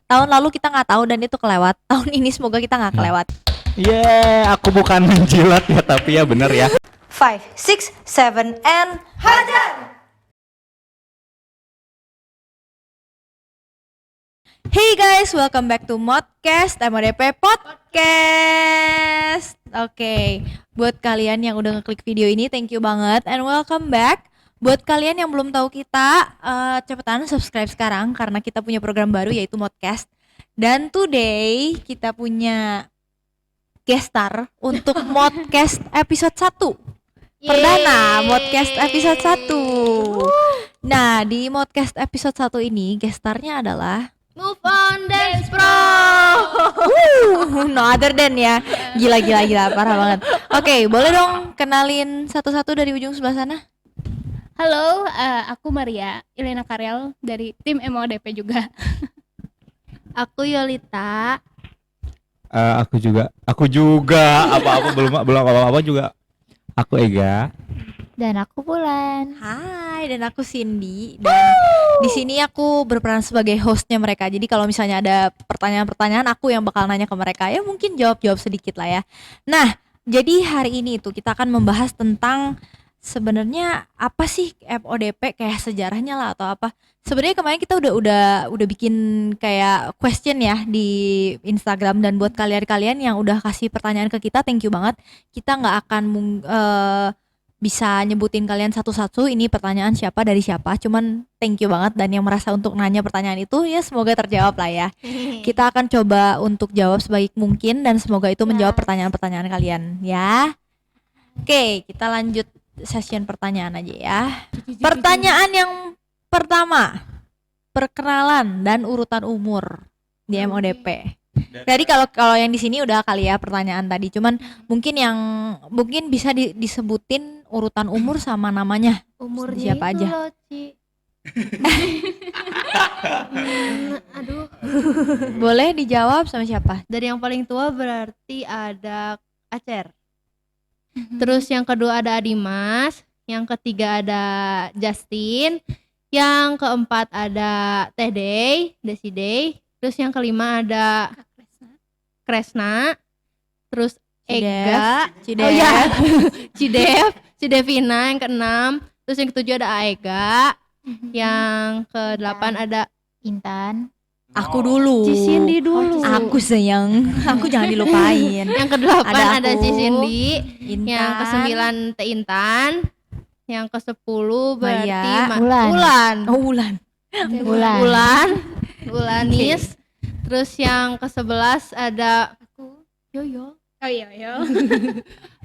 tahun lalu kita nggak tahu dan itu kelewat. Tahun ini semoga kita nggak kelewat. Aku bukan menjilat ya, tapi ya bener ya. 5, 6, 7, and hajar! Hey guys, welcome back to Modcast, MODP Podcast. Oke, buat kalian yang udah ngeklik video ini, thank you banget and welcome back. Buat kalian yang belum tahu kita, cepetan subscribe sekarang karena kita punya program baru yaitu Modcast. Dan today kita punya guest star untuk Modcast episode 1. Perdana Modcast episode 1. Nah, di Modcast episode 1 ini guest starnya adalah Move on Dance Pro. no other than ya. Gila parah banget. Oke, boleh dong kenalin satu-satu dari ujung sebelah sana? Halo, aku Maria Ilena Karyal dari tim MODP juga. Aku Yolita. Aku juga apa-apa belum apa-apa juga. Aku Ega. Dan aku Bulan. Hai, dan aku Cindy. Dan di sini aku berperan sebagai hostnya mereka. Jadi kalau misalnya ada pertanyaan-pertanyaan, aku yang bakal nanya ke mereka. Ya mungkin jawab-jawab sedikit lah ya. Nah, jadi hari ini itu kita akan membahas tentang sebenarnya apa sih MODP, kayak sejarahnya lah atau apa. Sebenarnya kemarin kita udah bikin kayak question ya di Instagram, dan buat kalian yang udah kasih pertanyaan ke kita, thank you banget. Kita nggak akan bisa nyebutin kalian satu-satu ini pertanyaan siapa dari siapa, cuman thank you banget, dan yang merasa untuk nanya pertanyaan itu ya semoga terjawab lah ya. Kita akan coba untuk jawab sebaik mungkin dan semoga itu menjawab pertanyaan-pertanyaan kalian ya. Oke, kita lanjut session pertanyaan aja ya. Pertanyaan yang pertama, perkenalan dan urutan umur di MODP. Jadi kalau yang di sini udah kali ya pertanyaan tadi, cuman mungkin bisa disebutin urutan umur sama namanya. Umurnya siapa itu aja? loh, Ci. Aduh. Boleh dijawab sama siapa? Dari yang paling tua berarti ada Acer. Terus yang kedua ada Adimas, yang ketiga ada Justin, yang keempat ada Teh Day, Desi Day, terus yang kelima ada Kresna, terus Ega, Cidev. oh ya, Cidevina yang keenam, terus yang ketujuh ada Aega, yang kedelapan ada Intan. Aku dulu. Cindy dulu. Aku sayang, aku jangan dilupain. Yang kedelapan ada aku, Cindy, Intan, yang kesembilan Teh Intan, yang kesepuluh berarti Bulan. Ulanis. Terus yang ke-11 ada aku, Yoyo. Oh iya.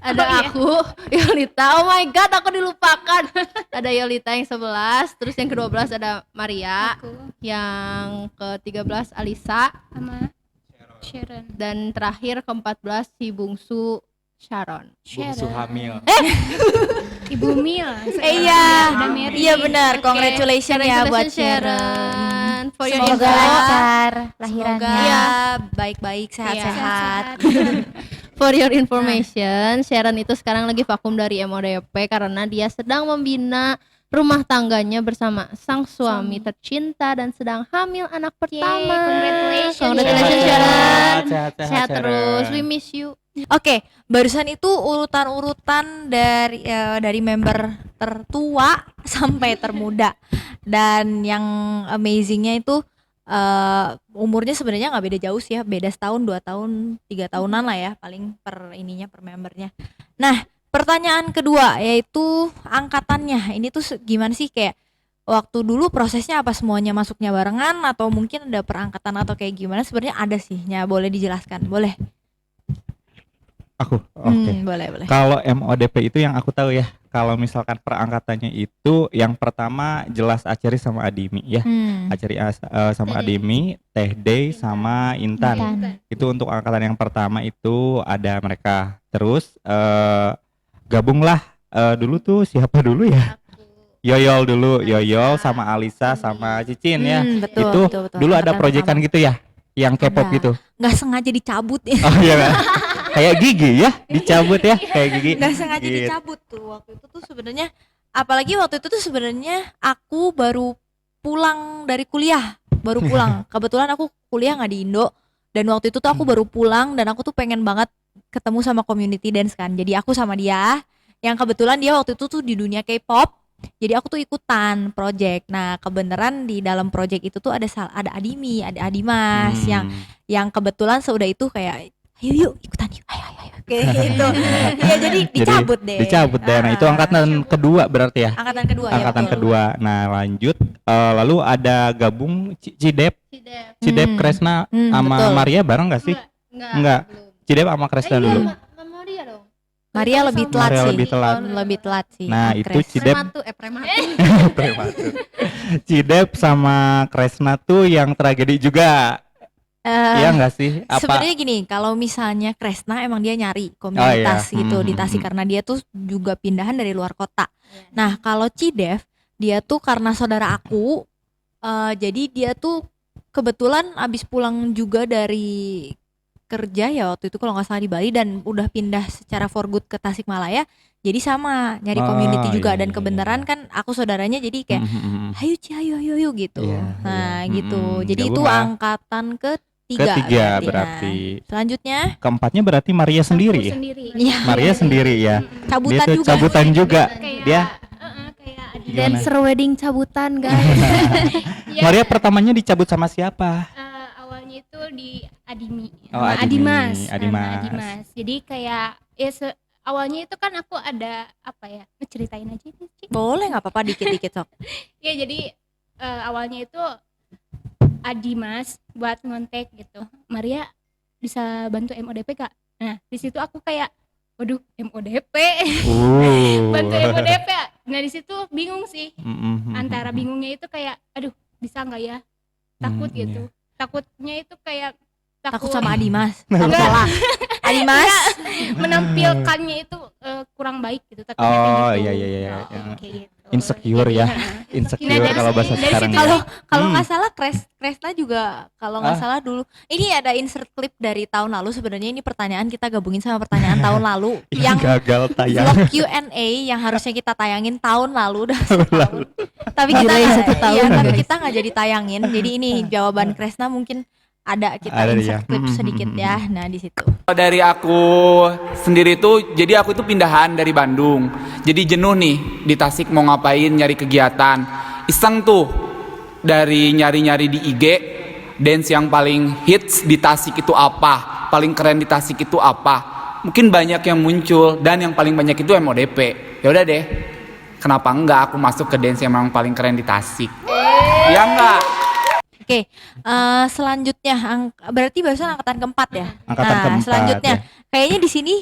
Ada aku, Yolita. Oh my god, aku dilupakan. Ada Yolita yang 11, terus yang ke-12 ada Maria. Aku. Yang ke-13 Alisa sama Sharon. Dan terakhir ke-14 si bungsu Sharon. Bungsu hamil. Ibu Mil. Iya benar. Congratulations ya buat Sharon. For your Semoga info. lancar Semoga lahirannya. ya baik-baik, sehat-sehat. For your information, Sharon itu sekarang lagi vakum dari MODP karena dia sedang membina rumah tangganya bersama sang suami tercinta dan sedang hamil anak pertama. Congratulations Sharon. Sehat terus. We miss you. Oke, barusan itu urutan-urutan dari member tertua sampai termuda, dan yang amazingnya itu umurnya sebenarnya nggak beda jauh sih ya, beda setahun, 2 tahun, 3 tahunan lah ya paling per membernya. Nah, pertanyaan kedua yaitu angkatannya. Ini tuh gimana sih, kayak waktu dulu prosesnya apa, semuanya masuknya barengan atau mungkin ada perangkatan atau kayak gimana? Sebenarnya ada sih, boleh dijelaskan, boleh? Aku. Oke. Boleh. Kalau MODP itu yang aku tahu ya. Kalau misalkan perangkatannya itu yang pertama jelas Aceri sama Adimi ya. Aceri sama Adimi, Teh Day sama Intan. Itu untuk angkatan yang pertama itu ada mereka. Terus gabunglah dulu tuh siapa dulu ya? Yoyol dulu, Yoyol sama Alisa sama Cicin ya. Betul. Dulu ada proyekan gitu ya, yang K-pop gitu. Nggak sengaja dicabut ya. Oh iya kan? Kayak Gigi ya, dicabut ya, kayak Gigi. Nggak sengaja dicabut tuh waktu itu tuh sebenarnya. Apalagi waktu itu tuh sebenarnya aku baru pulang dari kuliah, Kebetulan aku kuliah nggak di Indo, dan waktu itu tuh aku baru pulang dan aku tuh pengen banget ketemu sama community dance kan. Jadi aku sama dia, yang kebetulan dia waktu itu tuh di dunia K-pop. Jadi aku tuh ikutan project. Nah, kebenaran di dalam project itu tuh ada Adimi, ada Adimas yang kebetulan seudah itu kayak ayo yuk ikutan yuk, ayo kayak gitu. Ya jadi dicabut deh. Dicabut deh. Nah, itu angkatan kedua berarti ya. Angkatan kedua ya. Angkatan Betul. kedua. Nah, lanjut lalu ada gabung Cidep, Kresna sama betul. Maria bareng gak sih? Enggak. Cidep sama Kresna dulu. Maria dong. Maria lebih telat Maria sih. lebih telat. sih. Nah, itu Cidep Prematu. Cidep sama Kresna tuh yang tragedi juga. Iya enggak sih? Sebenarnya gini, kalau misalnya Kresna emang dia nyari komunitas gitu di Tasik karena dia tuh juga pindahan dari luar kota. Nah, kalau Cidev dia tuh karena saudara aku, jadi dia tuh kebetulan abis pulang juga dari kerja ya waktu itu kalau nggak salah di Bali dan udah pindah secara for good ke Tasikmalaya. Jadi sama nyari community juga dan kebenaran kan aku saudaranya jadi kayak ayo Ci ayo gitu. Nah, gitu. Jadi itu angkatan ketiga berarti. Nah, selanjutnya keempatnya berarti Maria sendiri ya? Iya. Maria sendiri ya. Cabutan dia tuh juga. Cabutan juga. Dia Kayak Dancer wedding cabutan guys. Maria pertamanya dicabut sama siapa? Awalnya itu di Adimi. Oh, sama Adimas. Adimas. Jadi kayak awalnya itu kan aku ada apa ya? Ceritain aja nih, Ci. Boleh nggak apa-apa dikit-dikit sok. Ya jadi awalnya itu Adimas buat ngontek gitu. Maria bisa bantu MODP Kak. Nah, di situ aku kayak waduh, MODP. Bantu MODP. Nah, di situ bingung sih. Antara bingungnya itu kayak aduh, bisa nggak ya? Takut gitu. Takutnya itu kayak takut sama Adimas. Salah. Adimas menampilkannya itu kurang baik gitu. Takutnya kayak gitu. Iya. Kayak gitu. Insecure ya. Insecure kalau bahasa sekarang. Kalau nggak salah Kresna juga kalau nggak salah dulu. Ini ada insert clip dari tahun lalu, sebenarnya ini pertanyaan kita gabungin sama pertanyaan tahun lalu yang gagal tayang. vlog Q&A yang harusnya kita tayangin tahun lalu udah setahun. Tapi kita tapi kita nggak jadi tayangin. Jadi ini jawaban Kresna mungkin ada kita insert clip sedikit ya. Nah, di situ. Dari aku sendiri tuh, jadi aku tuh pindahan dari Bandung. Jadi jenuh nih di Tasik mau ngapain, nyari kegiatan. Iseng tuh dari nyari-nyari di IG, dance yang paling hits di Tasik itu apa, paling keren di Tasik itu apa. Mungkin banyak yang muncul dan yang paling banyak itu MODP. Ya udah deh, kenapa enggak aku masuk ke dance yang memang paling keren di Tasik? Ya enggak? Oke, selanjutnya berarti barusan angkatan keempat ya. Angkatan keempat, selanjutnya kayaknya di sini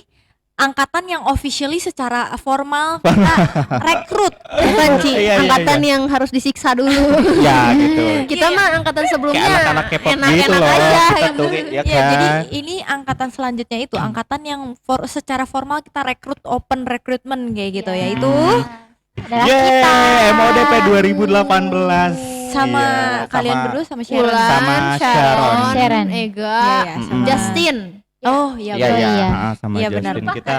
angkatan yang officially secara formal kita rekrut. Bukan Ci, Iya, angkatan yang harus disiksa dulu. Ya gitu. Kita mah angkatan sebelumnya Kayak anak-anak K-pop gitu enak-enak loh. aja. Kita tuh, ya Iya, kan? jadi ini angkatan selanjutnya itu angkatan yang secara formal kita rekrut open recruitment kayak gitu ya. Itu Adalah kita. MODP 2018. sama Iya, kalian berdua sama Sharon. Sama Sharon. Sharon. Ega, Iya, sama- Justin. Oh iya Iya, benar. iya, iya. sama Iya, Justin benar. kita.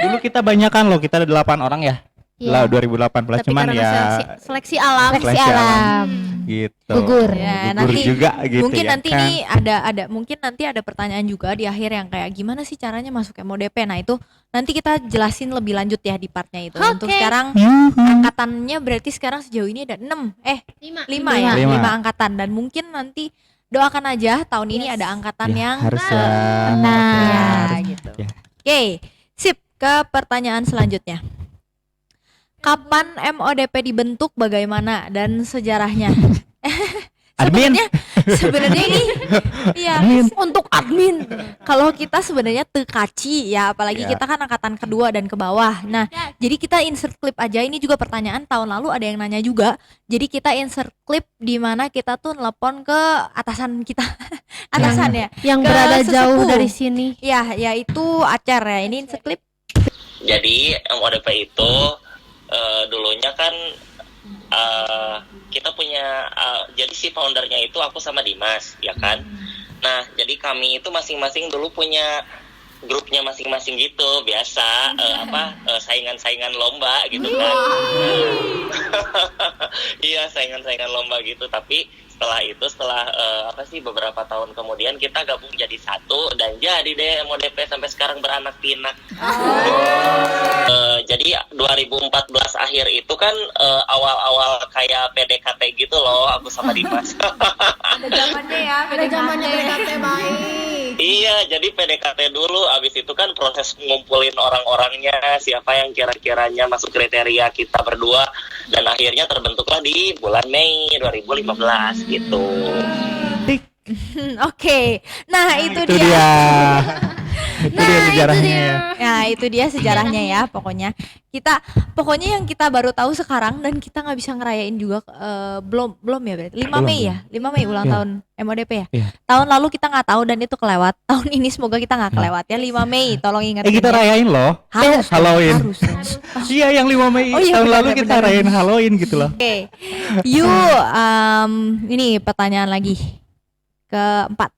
Dulu kita banyakan loh, kita ada 8 orang ya. Lah Iya. 2018 Tapi cuman karena ya seleksi alam. Seleksi Seleksi alam. gitu. Gugur. Ya, Gugur nanti juga gitu mungkin ya nanti kan? ini ada mungkin nanti ada pertanyaan juga di akhir yang kayak gimana sih caranya masuk MODP. Nah, itu nanti kita jelasin lebih lanjut ya di partnya itu. Untuk Oke. sekarang Yuhu. angkatannya berarti sekarang sejauh ini ada 5 ya, Lima. 5 angkatan dan mungkin nanti doakan aja tahun ini ada angkatan Ya, yang harus ya. Nah. ya Harus. gitu. Ya. Oke, sip ke pertanyaan selanjutnya. Kapan MODP dibentuk, bagaimana dan sejarahnya? Admin. Sebenarnya ini iya untuk admin. Kalau kita sebenarnya tekaci ya, apalagi Ya. kita kan angkatan kedua dan ke bawah. Nah, jadi kita insert clip aja. Ini juga pertanyaan tahun lalu ada yang nanya juga. Jadi kita insert clip di mana kita tuh nelpon ke atasan kita. Atasan ya. Yang Ke berada jauh sesepuh. dari sini. Ya, yaitu Acar ya. Ini insert clip. Jadi MODP itu dulunya kan kita punya jadi si foundernya itu aku sama Dimas ya kan. Nah jadi kami itu masing-masing dulu punya grupnya masing-masing gitu biasa saingan-saingan lomba gitu kan. Iya saingan-saingan lomba gitu tapi setelah apa sih beberapa tahun kemudian kita gabung jadi satu dan jadi deh MODP sampai sekarang beranak pinak. Jadi 2014 akhir itu kan awal-awal kayak PDKT gitu loh aku sama Dimas. Ada zamannya ya, Ada zamannya PDKT baik. Iya, jadi PDKT dulu, abis itu kan proses ngumpulin orang-orangnya, siapa yang kira-kiranya masuk kriteria kita berdua, dan akhirnya terbentuklah di bulan Mei 2015 gitu. Oke. Nah, itu Itu dia. dia. Itu dia sejarahnya. Nah, itu dia sejarahnya ya pokoknya. Pokoknya yang kita baru tahu sekarang dan kita nggak bisa ngerayain juga belum ya berarti 5 Belum, Mei ya. 5 Mei ulang Iya. tahun MODP ya. Iya. Tahun lalu kita nggak tahu dan itu kelewat. Tahun ini semoga kita nggak kelewat ya 5 Mei. Tolong ingat. Kita rayain loh. harus Halloween. harus. Iya, yang 5 Mei Oh iya, tahun benar, lalu kita benar. rayain Halloween gitu loh. Oke. Ini pertanyaan lagi keempat.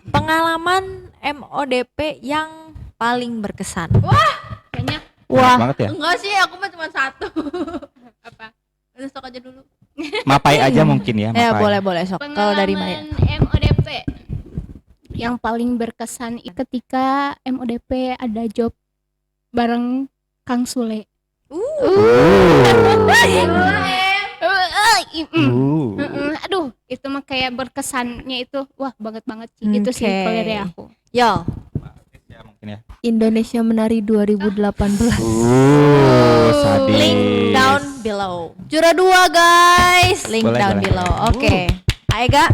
Pengalaman MODP yang paling berkesan. Kayaknya Wah. Banget ya. enggak sih, aku mah cuma satu. Apa? Udah stok aja dulu. Mapai aja mungkin ya, Ya Mapai. boleh sok. Kalau dari Maya. MODP yang paling berkesan ketika MODP ada job bareng Kang Sule. Aduh, itu mah kayak berkesannya itu wah banget sih. Itu sih Oke. kalau dari aku. Yo, Ya, mungkin ya. Indonesia Menari 2018. Sadis. link down below. Juara 2 guys. Link Boleh, down boleh. below. Oke. Aega.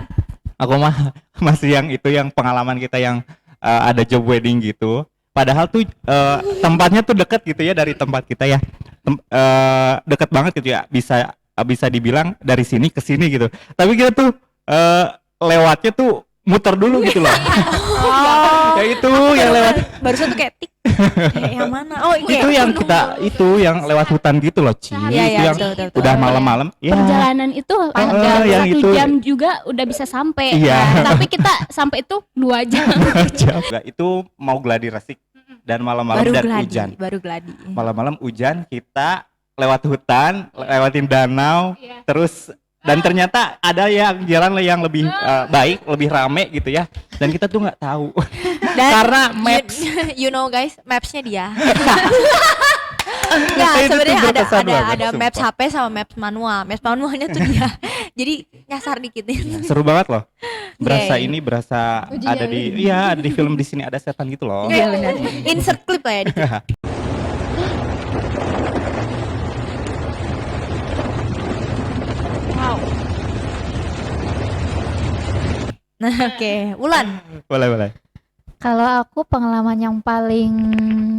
Aku mah masih yang itu, yang pengalaman kita yang ada job wedding gitu. Padahal tuh tempatnya tuh deket gitu ya dari tempat kita ya. Deket banget gitu ya. Bisa dibilang dari sini ke sini gitu. Tapi kita tuh lewatnya tuh muter dulu gitu loh. Ya itu yang lewat. Barusan tuh kayak tik. Yang mana? Oh, iya. Itu yang kita yang lewat hutan gitu loh, Ci. Iya, Itu iya, yang betul. udah malam-malam. Ya. Perjalanan itu panjang, yang 1 itu. jam juga udah bisa sampai. Iya. Tapi kita sampai itu 2 jam. Enggak, itu mau gladi resik dan malam-malam Baru dan gladi, hujan. baru gladi. Malam-malam hujan, kita lewat hutan, lewatin danau, Iya. terus dan ternyata ada yang jalan yang lebih baik, lebih rame gitu ya. Dan kita tuh nggak tahu. Dan Karena maps. you know guys, mapsnya dia. Enggak, Itu tuh sebenarnya berkesan banget, ada sumpah. maps HP sama maps manual. Maps manualnya tuh dia. Jadi nyasar dikitin. Seru banget loh. Berasa Yeay. ini berasa ada di film di sini ada setan gitu loh. Iya benar. Insert clip lah ya dikit. Nah, oke. Ulan. Boleh. Kalau aku pengalaman yang paling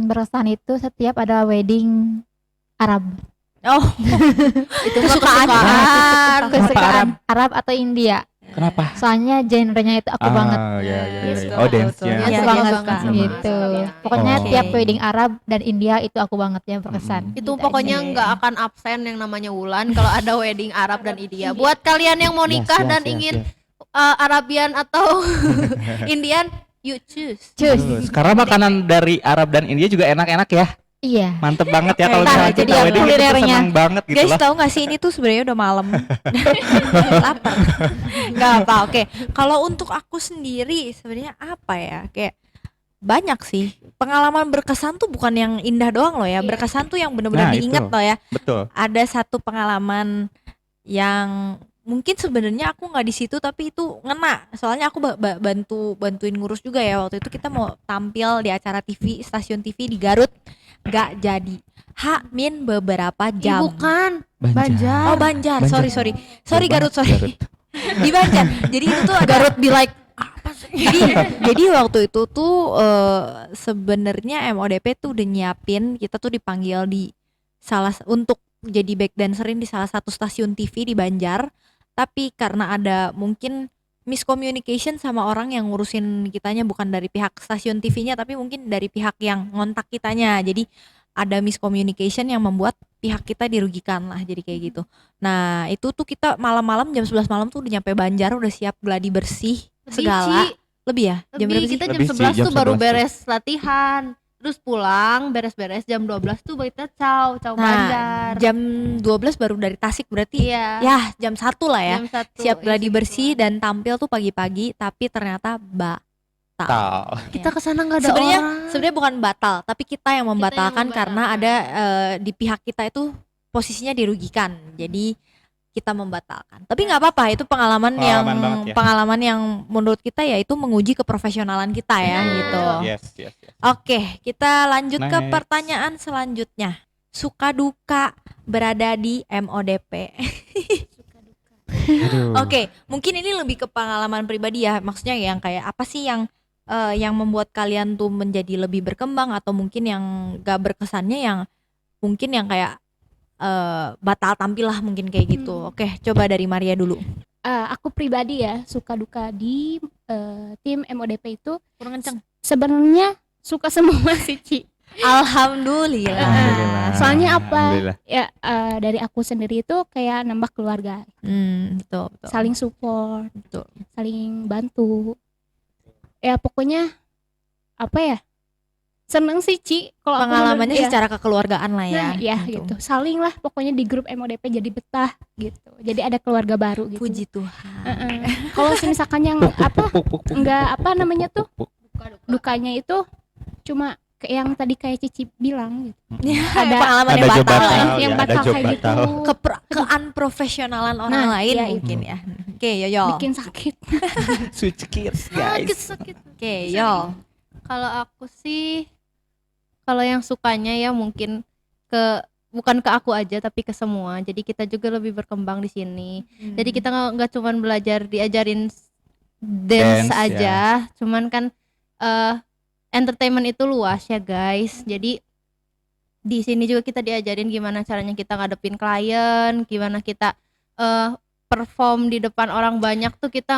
berkesan itu setiap ada wedding Arab. Oh. Itu kesukaan. Kesukaan Arab atau India. Kenapa? Soalnya genrenya itu aku banget. Ya. Yes, Oh, betul, dance-nya. betul. Aku Iya, banget iya, suka sama. gitu. Pokoknya Oh. tiap wedding Arab dan India itu aku banget yang berkesan. Itu Gitu pokoknya aja. nggak akan absen yang namanya Wulan kalau ada wedding Arab dan India. Buat kalian yang mau nikah dan ingin Arabian atau Indian, you choose. Cus. Karena makanan dari Arab dan India juga enak-enak ya. Iya. Mantep banget ya kalau Nah, misalnya jadi kita yang wedding itu kulinernya. seneng banget gitu Guys, loh. tahu nggak sih ini tuh sebenarnya udah malam. Lapar. Nggak apa. Oke. Kalau untuk aku sendiri sebenarnya apa ya? Kayak banyak sih. Pengalaman berkesan tuh bukan yang indah doang loh ya. Berkesan tuh yang benar-benar Nah, diingat itu. loh ya. Betul. Ada satu pengalaman yang mungkin sebenarnya aku nggak di situ tapi itu ngena. Soalnya aku bantuin ngurus juga ya. Waktu itu kita mau tampil di acara TV, stasiun TV di Garut. Gak jadi. Min beberapa jam. Bukan, Banjar. Oh Banjar, Banjar. sorry Jauh Garut, banget, sorry. Di Banjar. Jadi itu tuh ada Garut be like jadi waktu itu tuh sebenarnya MODP tuh udah nyiapin, kita tuh dipanggil di untuk jadi back dancerin di salah satu stasiun TV di Banjar. Tapi karena ada mungkin miscommunication sama orang yang ngurusin kitanya, bukan dari pihak stasiun TV-nya tapi mungkin dari pihak yang ngontak kitanya. Jadi ada miscommunication yang membuat pihak kita dirugikan lah, jadi kayak gitu. Nah itu tuh kita malam-malam jam 11 malam tuh udah nyampe Banjar, udah siap gladi bersih segala. Lebih ya? Jam berapa lebih sih? kita jam Lebih sih, 11 jam tuh baru 11 tuh. beres latihan. terus pulang beres-beres jam 12 tuh kita caw Nah, Banjar. jam 12 baru dari Tasik berarti Iya. ya jam 1 lah ya. Jam 1 Siap gladi isi bersih gitu. dan tampil tuh pagi-pagi, tapi ternyata batal. Kita kesana nggak ada Sebenarnya orang. sebenarnya bukan batal, tapi kita yang membatalkan karena ada di pihak kita itu posisinya dirugikan. Jadi kita membatalkan. Tapi nggak apa-apa, itu pengalaman yang Pengalaman banget ya. pengalaman yang menurut kita ya itu menguji keprofesionalan kita ya gitu. Yes. Oke, kita lanjut ke Next. pertanyaan selanjutnya. Suka duka berada di MODP. Aduh. Oke, mungkin ini lebih ke pengalaman pribadi ya. Maksudnya yang kayak apa sih yang membuat kalian tuh menjadi lebih berkembang, atau mungkin yang gak berkesannya yang mungkin yang kayak batal tampil lah mungkin kayak gitu. Oke, coba dari Maria dulu. Aku pribadi ya suka duka di tim MODP itu Kurang kenceng. sebenarnya suka semua sih Ci. Alhamdulillah. Alhamdulillah. Soalnya apa? Alhamdulillah. Ya dari aku sendiri itu kayak nambah keluarga, Betul. saling support, Betul. saling bantu. Ya pokoknya apa ya? Seneng sih Ci kalau aku Pengalamannya menurut- ya. secara kekeluarga,an lah ya. Nah, ya gitu. Saling lah pokoknya di grup MODP jadi betah gitu. Jadi ada keluarga baru gitu. Puji Tuhan. Kalau misalkan yang apa enggak apa namanya tuh dukanya itu cuma yang tadi kayak Cici bilang gitu. Ada pengalaman Ada yang job batal. batal. yang ya, ada batal job kayak gitu. batal. Keunprofesionalan orang Nah, lain iya, mungkin ya. Oke, Yoyol. Bikin sakit. Switch gears guys. sakit. Oke, Yol. Kalau aku sih, kalau yang sukanya ya mungkin bukan ke aku aja tapi ke semua. Jadi kita juga lebih berkembang di sini. Jadi kita nggak cuman belajar diajarin dance Dance, aja, cuman kan entertainment itu luas ya guys. Jadi di sini juga kita diajarin gimana caranya kita ngadepin klien, gimana kita perform di depan orang banyak tuh kita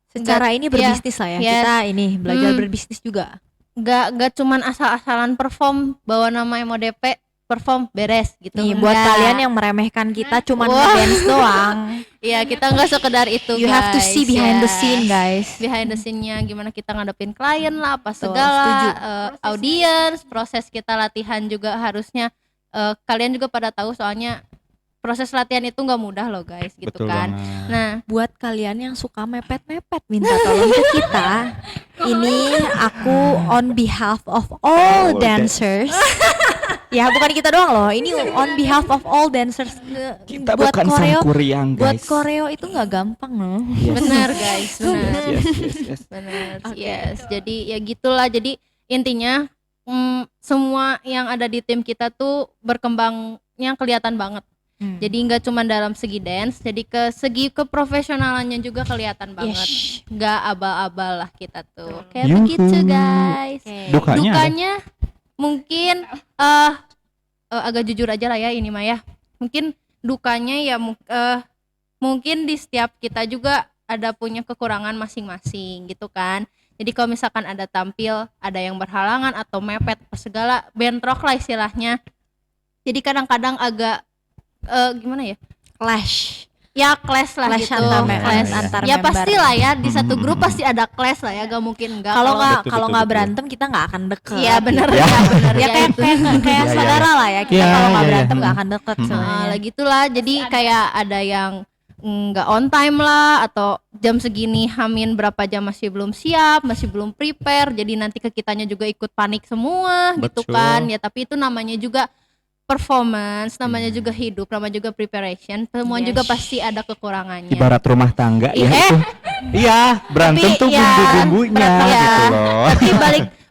Secara ini berbisnis lah ya. Yes. Kita ini belajar Hmm. berbisnis juga. nggak cuman asal-asalan perform bawa nama MODP perform beres gitu. Nih buat Nggak. kalian yang meremehkan kita cuman Wah. dance doang. Iya, kita nggak sekedar itu You guys. have to see behind the Yes. scene, guys. Behind the scene-nya gimana kita ngadepin klien lah apa Betul, segala, setuju. audience, proses kita latihan juga harusnya kalian juga pada tahu soalnya proses latihan itu nggak mudah loh guys gitu Betul kan. banget. Nah, Buat kalian yang suka mepet-mepet, minta tolong ke kita. Ini aku on behalf of all All dancers. Ya bukan kita doang loh. Ini on behalf of all dancers. Kita buat bukan koreo, sang kuryang buat guys. koreo itu nggak gampang loh. benar guys, benar. Yes. Benar. Oke. Yes. Jadi ya gitulah. Jadi intinya semua yang ada di tim kita tuh berkembangnya kelihatan banget. Jadi nggak cuma dalam segi dance, jadi ke segi keprofesionalannya juga kelihatan banget. Yes. Nggak abal-abal lah kita tuh. Kayak Yuhu. begitu guys. Dukanya ada? Dukanya mungkin agak jujur aja lah ya ini mah ya. Mungkin dukanya ya mungkin di setiap kita juga ada punya kekurangan masing-masing gitu kan. Jadi kalau misalkan ada tampil, ada yang berhalangan atau mepet segala bentrok lah istilahnya. Jadi kadang-kadang agak gimana ya? Clash. Ya clash lah Clash gitu. antar antar Ya member. pastilah ya di satu grup pasti ada clash lah ya, gak mungkin enggak. Kalau nggak Betul, kalau betul, nggak betul. berantem kita nggak akan deket. Iya benar Ya. ya, benar Ya kayak itu. kayak Iya, iya. saudara lah ya. Kita Iya, kalau nggak iya, berantem iya. nggak akan deket Hmm. sebenarnya. Lah gitulah. Jadi kayak ada yang nggak on time lah, atau jam segini hamin berapa jam masih belum siap, masih belum prepare. Jadi nanti ke kitanya juga ikut panik semua gitu Betul. kan. Ya tapi itu namanya juga performance, namanya juga hidup, namanya juga preparation. Semua Yes. juga pasti ada kekurangannya. Ibarat rumah tangga ya Eh. itu. Iya, berantem Tapi tuh ya, bumbu-bumbunya berantem ya. gitu loh. Tapi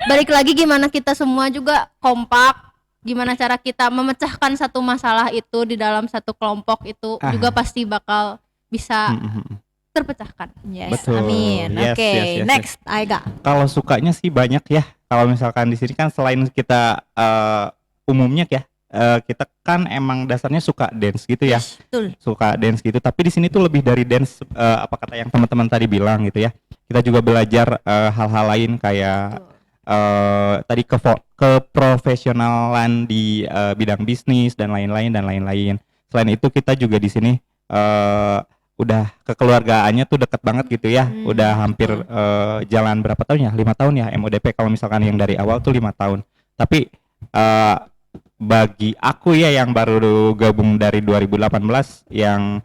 balik lagi gimana kita semua juga kompak, gimana cara kita memecahkan satu masalah itu di dalam satu kelompok itu juga pasti bakal bisa terpecahkan. Yes, Betul. amin. Yes, Oke, yes, yes, next, Aiga. Kalau sukanya sih banyak ya. Kalau misalkan di sini kan selain kita umumnya ya, kita kan emang dasarnya suka dance gitu ya. Betul. Suka dance gitu, tapi di sini tuh lebih dari dance, apa kata yang teman-teman tadi bilang gitu ya. Kita juga belajar hal-hal lain kayak tadi keprofesionalan di bidang bisnis dan lain-lain. Selain itu kita juga di sini udah kekeluargaannya tuh deket banget gitu ya. Udah hampir jalan berapa tahun ya? 5 tahun ya MODP kalau misalkan yang dari awal tuh 5 tahun. Tapi bagi aku ya yang baru gabung dari 2018 yang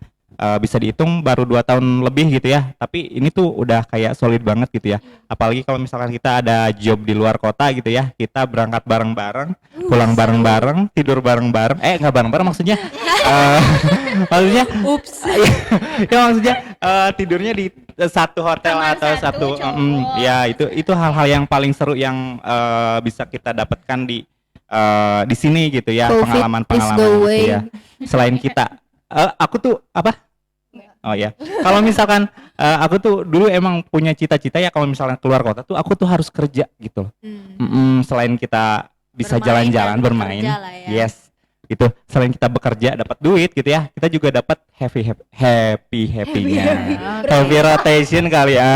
bisa dihitung baru 2 tahun lebih gitu ya, tapi ini tuh udah kayak solid banget gitu ya. Apalagi kalau misalkan kita ada job di luar kota gitu ya, kita berangkat bareng-bareng, pulang bareng-bareng, tidur bareng-bareng, nggak bareng-bareng maksudnya maksudnya ya maksudnya tidurnya di satu hotel atau satu ya itu hal-hal yang paling seru yang bisa kita dapatkan di sini gitu ya, pengalaman-pengalaman gitu ya. Selain kita aku tuh apa? Oh ya, kalau misalkan aku tuh dulu emang punya cita-cita ya, kalau misalkan keluar kota tuh aku tuh harus kerja gitu loh. Selain kita bisa jalan-jalan bermain, ya. yes, itu selain kita bekerja dapat duit gitu ya, kita juga dapat happy-nya, happy rotation kali ya.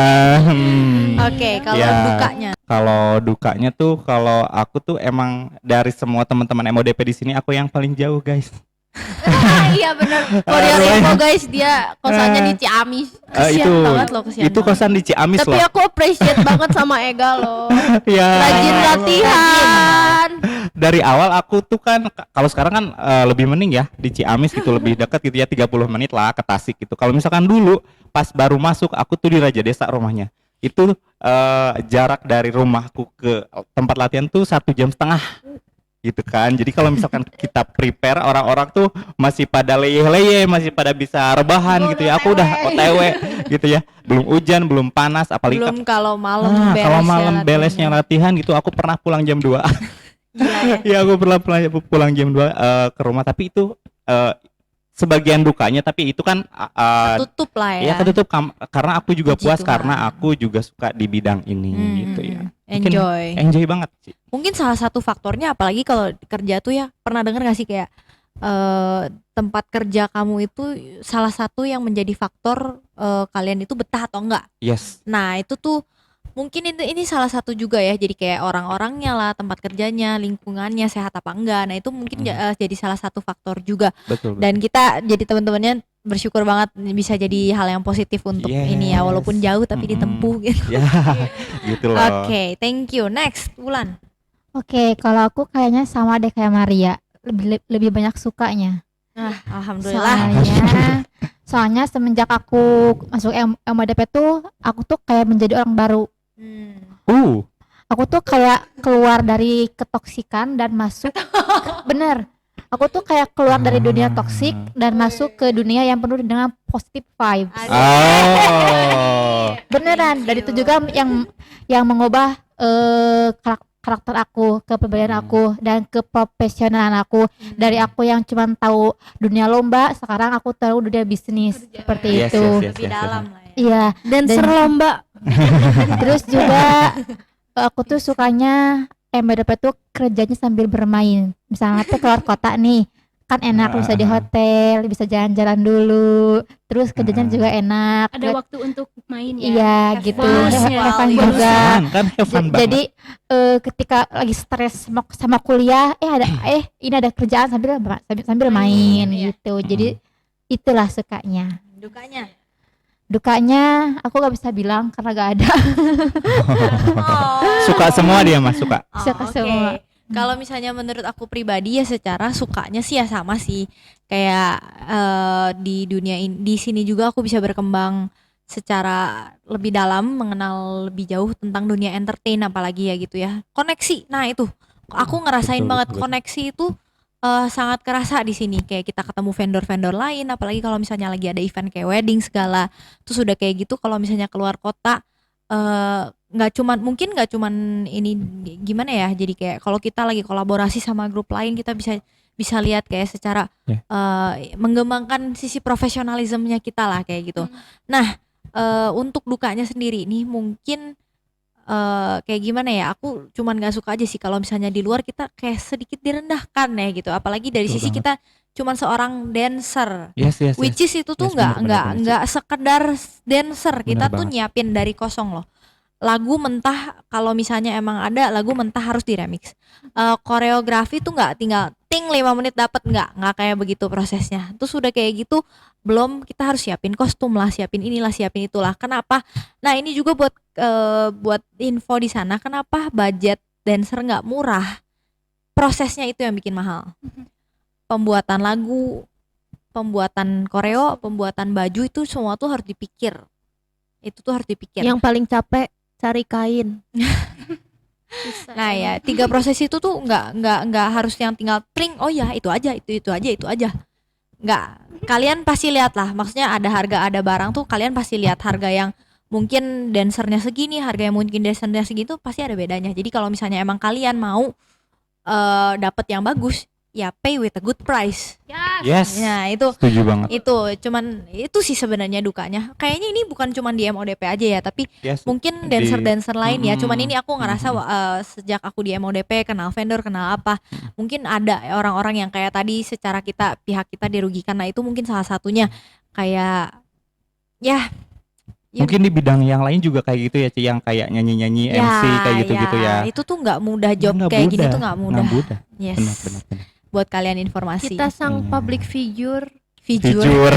Oke, kalau Ya. dukanya. Kalau dukanya tuh, kalau aku tuh emang dari semua teman-teman MODP di sini aku yang paling jauh guys. Iya benar. For your info guys, dia kosannya di Ciamis. Kesian banget loh, kesian itu banget. kosan di Ciamis Tapi loh. aku appreciate banget sama Ega loh. Ya. Rajin latihan. Dari awal aku tuh kan kalau sekarang kan lebih mending ya di Ciamis gitu, lebih dekat gitu ya, 30 menit lah ke Tasik gitu. Kalau misalkan dulu pas baru masuk aku tuh di Raja Desa rumahnya. Itu jarak dari rumahku ke tempat latihan tuh 1,5 jam gitu kan. Jadi kalau misalkan kita prepare, orang-orang tuh masih pada leyeh-leyeh, masih pada bisa rebahan gitu ya. Aku udah OTW gitu ya. Belum hujan, belum panas, apalagi Belum kalau malam kalau malam latihannya. belesnya latihan gitu. Aku pernah pulang jam 2. Gila ya. Ya aku pernah pulang jam 2 ke rumah, tapi itu sebagian dukanya, tapi itu kan Tutup lah ya. ya ketutup karena aku juga Puji puas Tuhan. karena aku juga suka di bidang ini gitu ya. Mungkin enjoy banget sih. Mungkin salah satu faktornya, apalagi kalau kerja tuh ya, pernah dengar gak sih kayak tempat kerja kamu itu salah satu yang menjadi faktor kalian itu betah atau enggak. Yes. Nah itu tuh mungkin ini salah satu juga ya, jadi kayak orang-orangnya lah, tempat kerjanya, lingkungannya sehat apa enggak. Nah itu mungkin jadi salah satu faktor juga. Betul. Dan kita jadi teman-temannya bersyukur banget bisa jadi hal yang positif untuk ini ya, walaupun jauh tapi ditempuh gitu. Ya, gitu loh. Oke, thank you. Next, Wulan. Oke, kalau aku kayaknya sama deh kayak Maria, lebih banyak sukanya. Alhamdulillah. Soalnya semenjak aku masuk MODP tuh, aku tuh kayak menjadi orang baru. Aku tuh kayak keluar dari ketoksikan dan masuk bener. Aku tuh kayak keluar dari dunia toksik dan masuk ke dunia yang penuh dengan positive vibes. Beneran. Dan itu juga yang mengubah karakter aku, kepribadian aku, dan keprofesionalan aku. Dari aku yang cuma tahu dunia lomba, sekarang aku tahu dunia bisnis seperti itu. Lebih dalam lah ya. Iya. Dancer lomba. Terus juga aku tuh sukanya MODP tuh kerjanya sambil bermain. Misalnya tuh keluar kota nih, kan enak, bisa di hotel, bisa jalan-jalan dulu. Terus kerjanya juga enak. Ada waktu untuk main ya. Iya gitu, have fun Wow, juga. Kan have fun banget. Jadi ketika lagi stres sama kuliah, ini ada kerjaan sambil main gitu. Jadi itulah sukanya. Dukanya aku gak bisa bilang karena gak ada. Suka semua dia Mas, suka. Suka semua. Kalau misalnya menurut aku pribadi ya, secara sukanya sih ya sama sih. Kayak di dunia di sini juga aku bisa berkembang secara lebih dalam, mengenal lebih jauh tentang dunia entertain apalagi ya gitu ya. Koneksi. Nah, itu aku ngerasain banget koneksi itu sangat kerasa di sini. Kayak kita ketemu vendor-vendor lain, apalagi kalau misalnya lagi ada event kayak wedding segala. Terus udah kayak gitu kalau misalnya keluar kota, nggak cuman ini gimana ya, jadi kayak kalau kita lagi kolaborasi sama grup lain, kita bisa lihat kayak secara mengembangkan sisi profesionalismenya kita lah kayak gitu. Nah, untuk dukanya sendiri nih mungkin kayak gimana ya, aku cuman nggak suka aja sih kalau misalnya di luar kita kayak sedikit direndahkan ya gitu, apalagi dari sisi kita cuman seorang dancer, which is itu tuh nggak sekedar dancer, kita tuh nyiapin dari kosong loh. Lagu mentah, kalau misalnya emang ada lagu mentah harus diremix. Koreografi tuh nggak tinggal ting 5 menit dapat, nggak kayak begitu prosesnya. Terus udah kayak gitu, belum kita harus siapin kostum lah, siapin inilah, siapin itulah. Kenapa? Nah ini juga buat info di sana, kenapa budget dancer nggak murah? prosesnya itu yang bikin mahal. Pembuatan lagu, pembuatan koreo, pembuatan baju itu semua tuh harus dipikir. Itu tuh harus dipikir. Yang paling capek cari kain. Nah ya, 3 proses itu tuh nggak harus yang tinggal tring, oh ya itu aja, itu aja. Nggak, kalian pasti lihat lah, maksudnya ada harga, ada barang tuh kalian pasti lihat harga yang mungkin dancernya segini, harga yang mungkin dancernya segitu, pasti ada bedanya. Jadi kalau misalnya emang kalian mau dapet yang bagus, ya pay with a good price. Yes. Nah itu Setuju banget. itu sih sebenarnya dukanya. Kayaknya ini bukan cuma di MODP aja ya, tapi Yes. mungkin Di- dancer lain ya. Cuman Mm-mm. ini aku ngerasa sejak aku di MODP kenal vendor, kenal apa, mungkin ada orang-orang yang kayak tadi secara pihak kita dirugikan. Nah itu mungkin salah satunya kayak ya. Mungkin di bidang yang lain juga kayak gitu ya, Ci, yang kayak nyanyi-nyanyi MC kayak gitu-gitu ya. Itu tuh nggak mudah, job Nggak kayak gini mudah, tuh nggak mudah. nggak mudah. Yes. Benar. Buat kalian informasi. Kita sang Iya. public figure. Jujur.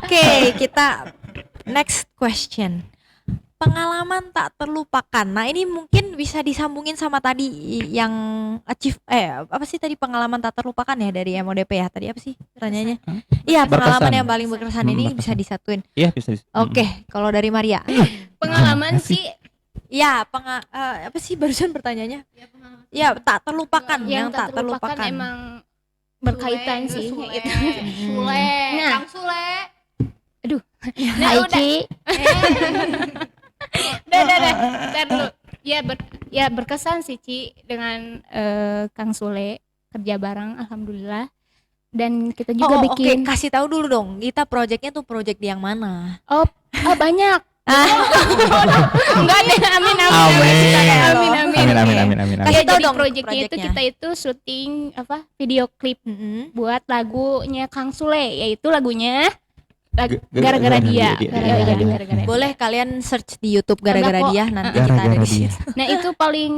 Oke, kita next question. Pengalaman tak terlupakan. Nah, ini mungkin bisa disambungin sama tadi yang apa sih tadi pengalaman tak terlupakan ya dari MODP ya? Tadi apa sih pertanyaannya? Iya, pengalaman Berkesan. yang paling berkesan ini bisa Berkesan. disatuin. Iya bisa. Oke, kalau dari Maria. Pengalaman sih Iya, apa sih barusan pertanyaannya? Ya, tak terlupakan, yang tak terlupakan emang berkaitan sih itu. Sule, Nah. Kang Sule. Nah, Hai udah. Ci. Udah. Ntar dulu. Ya berkesan sih Ci dengan Kang Sule kerja bareng alhamdulillah. Dan kita juga Oh, bikin oke, kasih tahu dulu dong. Kita projectnya tuh project yang mana? banyak. Enggak deh, amin. Amin. Kasih Ya, tahu jadi dong proyeknya itu proyeknya. kita itu syuting video klip buat lagunya Kang Sule, yaitu lagunya gara-gara dia. Gara-gara dia. Boleh kalian search di YouTube gara-gara Enggak kok. dia, nanti kita ada Gara-gara di dia. situ. Nah itu paling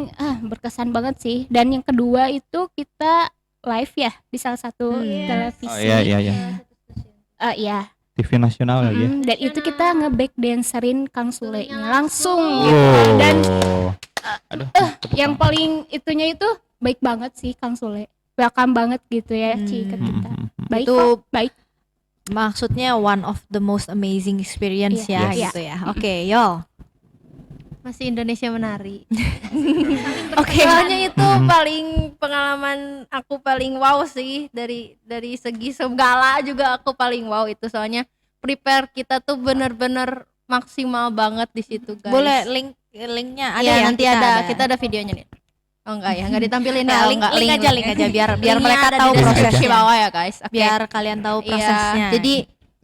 berkesan banget sih. Dan yang kedua itu kita live ya di salah satu televisi. Oh iya. Iya. TV nasional lagi ya. Dan itu kita nge-back dancerin Kang Sule langsung. Wow. Dan Aduh. yang paling itunya itu baik banget sih Kang Sule. Welcome banget gitu ya Ci ke kita. Baik Itu kok, baik. maksudnya one of the most amazing experience Iya. ya Yes. gitu ya. Oke, Yol. Masih Indonesia menari. Oke. Soalnya itu paling pengalaman aku paling wow sih dari segi segala juga aku paling wow itu soalnya prepare kita tuh bener-bener maksimal banget di situ guys. Boleh linknya ada Iya, ya, nanti kita ada videonya nih. Oh enggak ya, enggak ditampilin Nah, ya. link enggak, link aja biar Linknya mereka ada tahu di deskripsi prosesnya. bawah ya guys. Oke. Biar kalian tahu Iya, prosesnya. jadi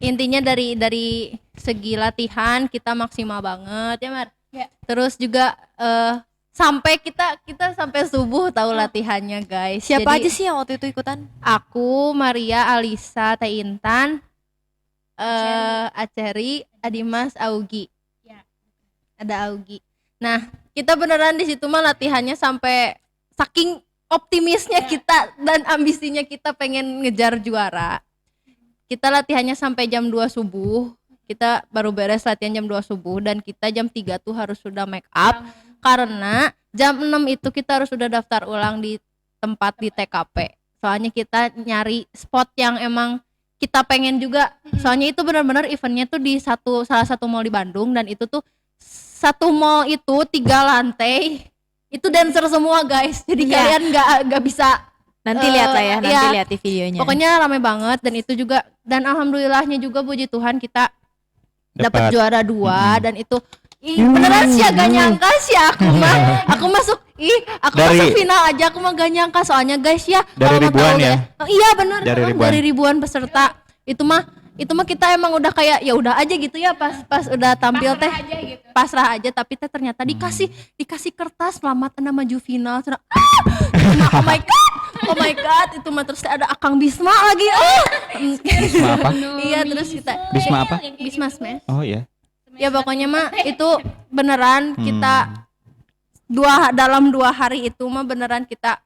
intinya dari segi latihan kita maksimal banget ya Mar. Terus juga sampai kita sampai subuh tahu latihannya guys. Siapa Jadi, aja sih yang waktu itu ikutan? Aku, Maria, Alisa, Teh Intan, Aceri, Adimas, Augi. Ada Augi. Nah, kita beneran di situ mah latihannya sampai saking optimisnya kita dan ambisinya kita pengen ngejar juara. Kita latihannya sampai jam 2 subuh. Kita baru beres latihan jam 2 subuh dan kita jam 3 tuh harus sudah make up karena jam 6 itu kita harus sudah daftar ulang di tempat di TKP. Soalnya kita nyari spot yang emang kita pengen juga. Soalnya itu benar-benar eventnya tuh di salah satu mall di Bandung dan itu tuh satu mall itu 3 lantai. Itu dancer semua guys. Jadi Iya. kalian nggak bisa Nanti lihat lah ya, nanti iya. lihat di videonya. Pokoknya rame banget dan itu juga dan alhamdulillahnya juga puji Tuhan kita dapat juara 2 dan itu beneran sih gak nyangka sih aku masuk masuk final aja aku mah gak nyangka soalnya guys ya Dari kalau mau ribuan tahu ya? deh, iya bener Dari ribuan. dari ribuan peserta itu mah kita emang udah kayak ya udah aja gitu ya pas udah tampil teh pasrah aja tapi teh ternyata dikasih kertas selamat nama maju final. Terus, oh my god itu mah terus ada Akang Bisma lagi Bisma apa? iya terus kita Bisma apa? Bisma Smash Oh ya. ya pokoknya mah itu beneran kita dalam 2 hari itu mah beneran kita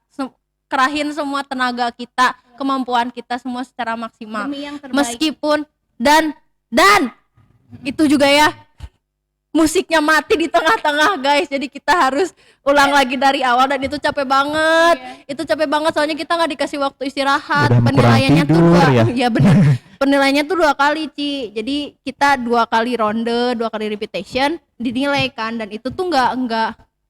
kerahin semua tenaga kita kemampuan kita semua secara maksimal Demi yang terbaik. meskipun dan itu juga ya musiknya mati di tengah-tengah guys, jadi kita harus ulang lagi dari awal dan itu capek banget. Itu capek banget soalnya kita nggak dikasih waktu istirahat. Udah kurang Penilaiannya tuh tidur ya. ya benar. Penilaiannya tuh 2 kali Ci, jadi kita 2 kali ronde, 2 kali repetition dinilai kan, dan itu tuh nggak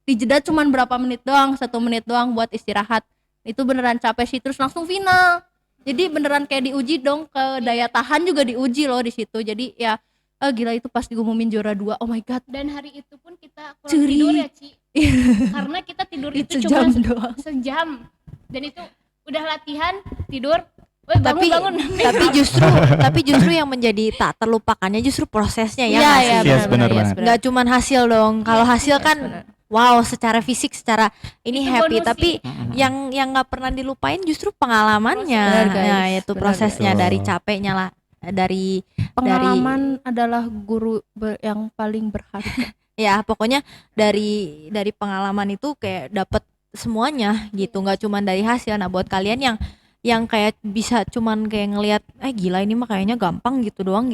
dijeda cuman berapa menit doang, 1 menit doang buat istirahat. Itu beneran capek sih, terus langsung final. Jadi beneran kayak diuji dong, ke daya tahan juga diuji loh di situ. Jadi ya gila itu pas diumumin juara 2. Oh my god. Dan hari itu pun kita kurang Curi. tidur ya Ci. Karena kita tidur itu Sejam cuma doang. sejam. Dan itu udah latihan tidur. tapi Bangun. tapi justru yang menjadi tak terlupakannya justru prosesnya ya Iya, nggak iya, sih? Yes, benar-benar. Nggak cuman hasil dong. Kalau hasil kan wow, secara fisik, secara ini Itu happy, bonus tapi Mm-mm. yang nggak pernah dilupain justru pengalamannya. Benar, guys. Nah, itu Benar, prosesnya guys. dari Betul. capeknya lah, dari Pengalaman adalah guru yang paling berharga. ya pokoknya dari pengalaman itu kayak dapet semuanya gitu, nggak cuman dari hasil. Nah, buat kalian yang kayak bisa cuman kayak ngelihat gila ini mah kayaknya gampang gitu doang.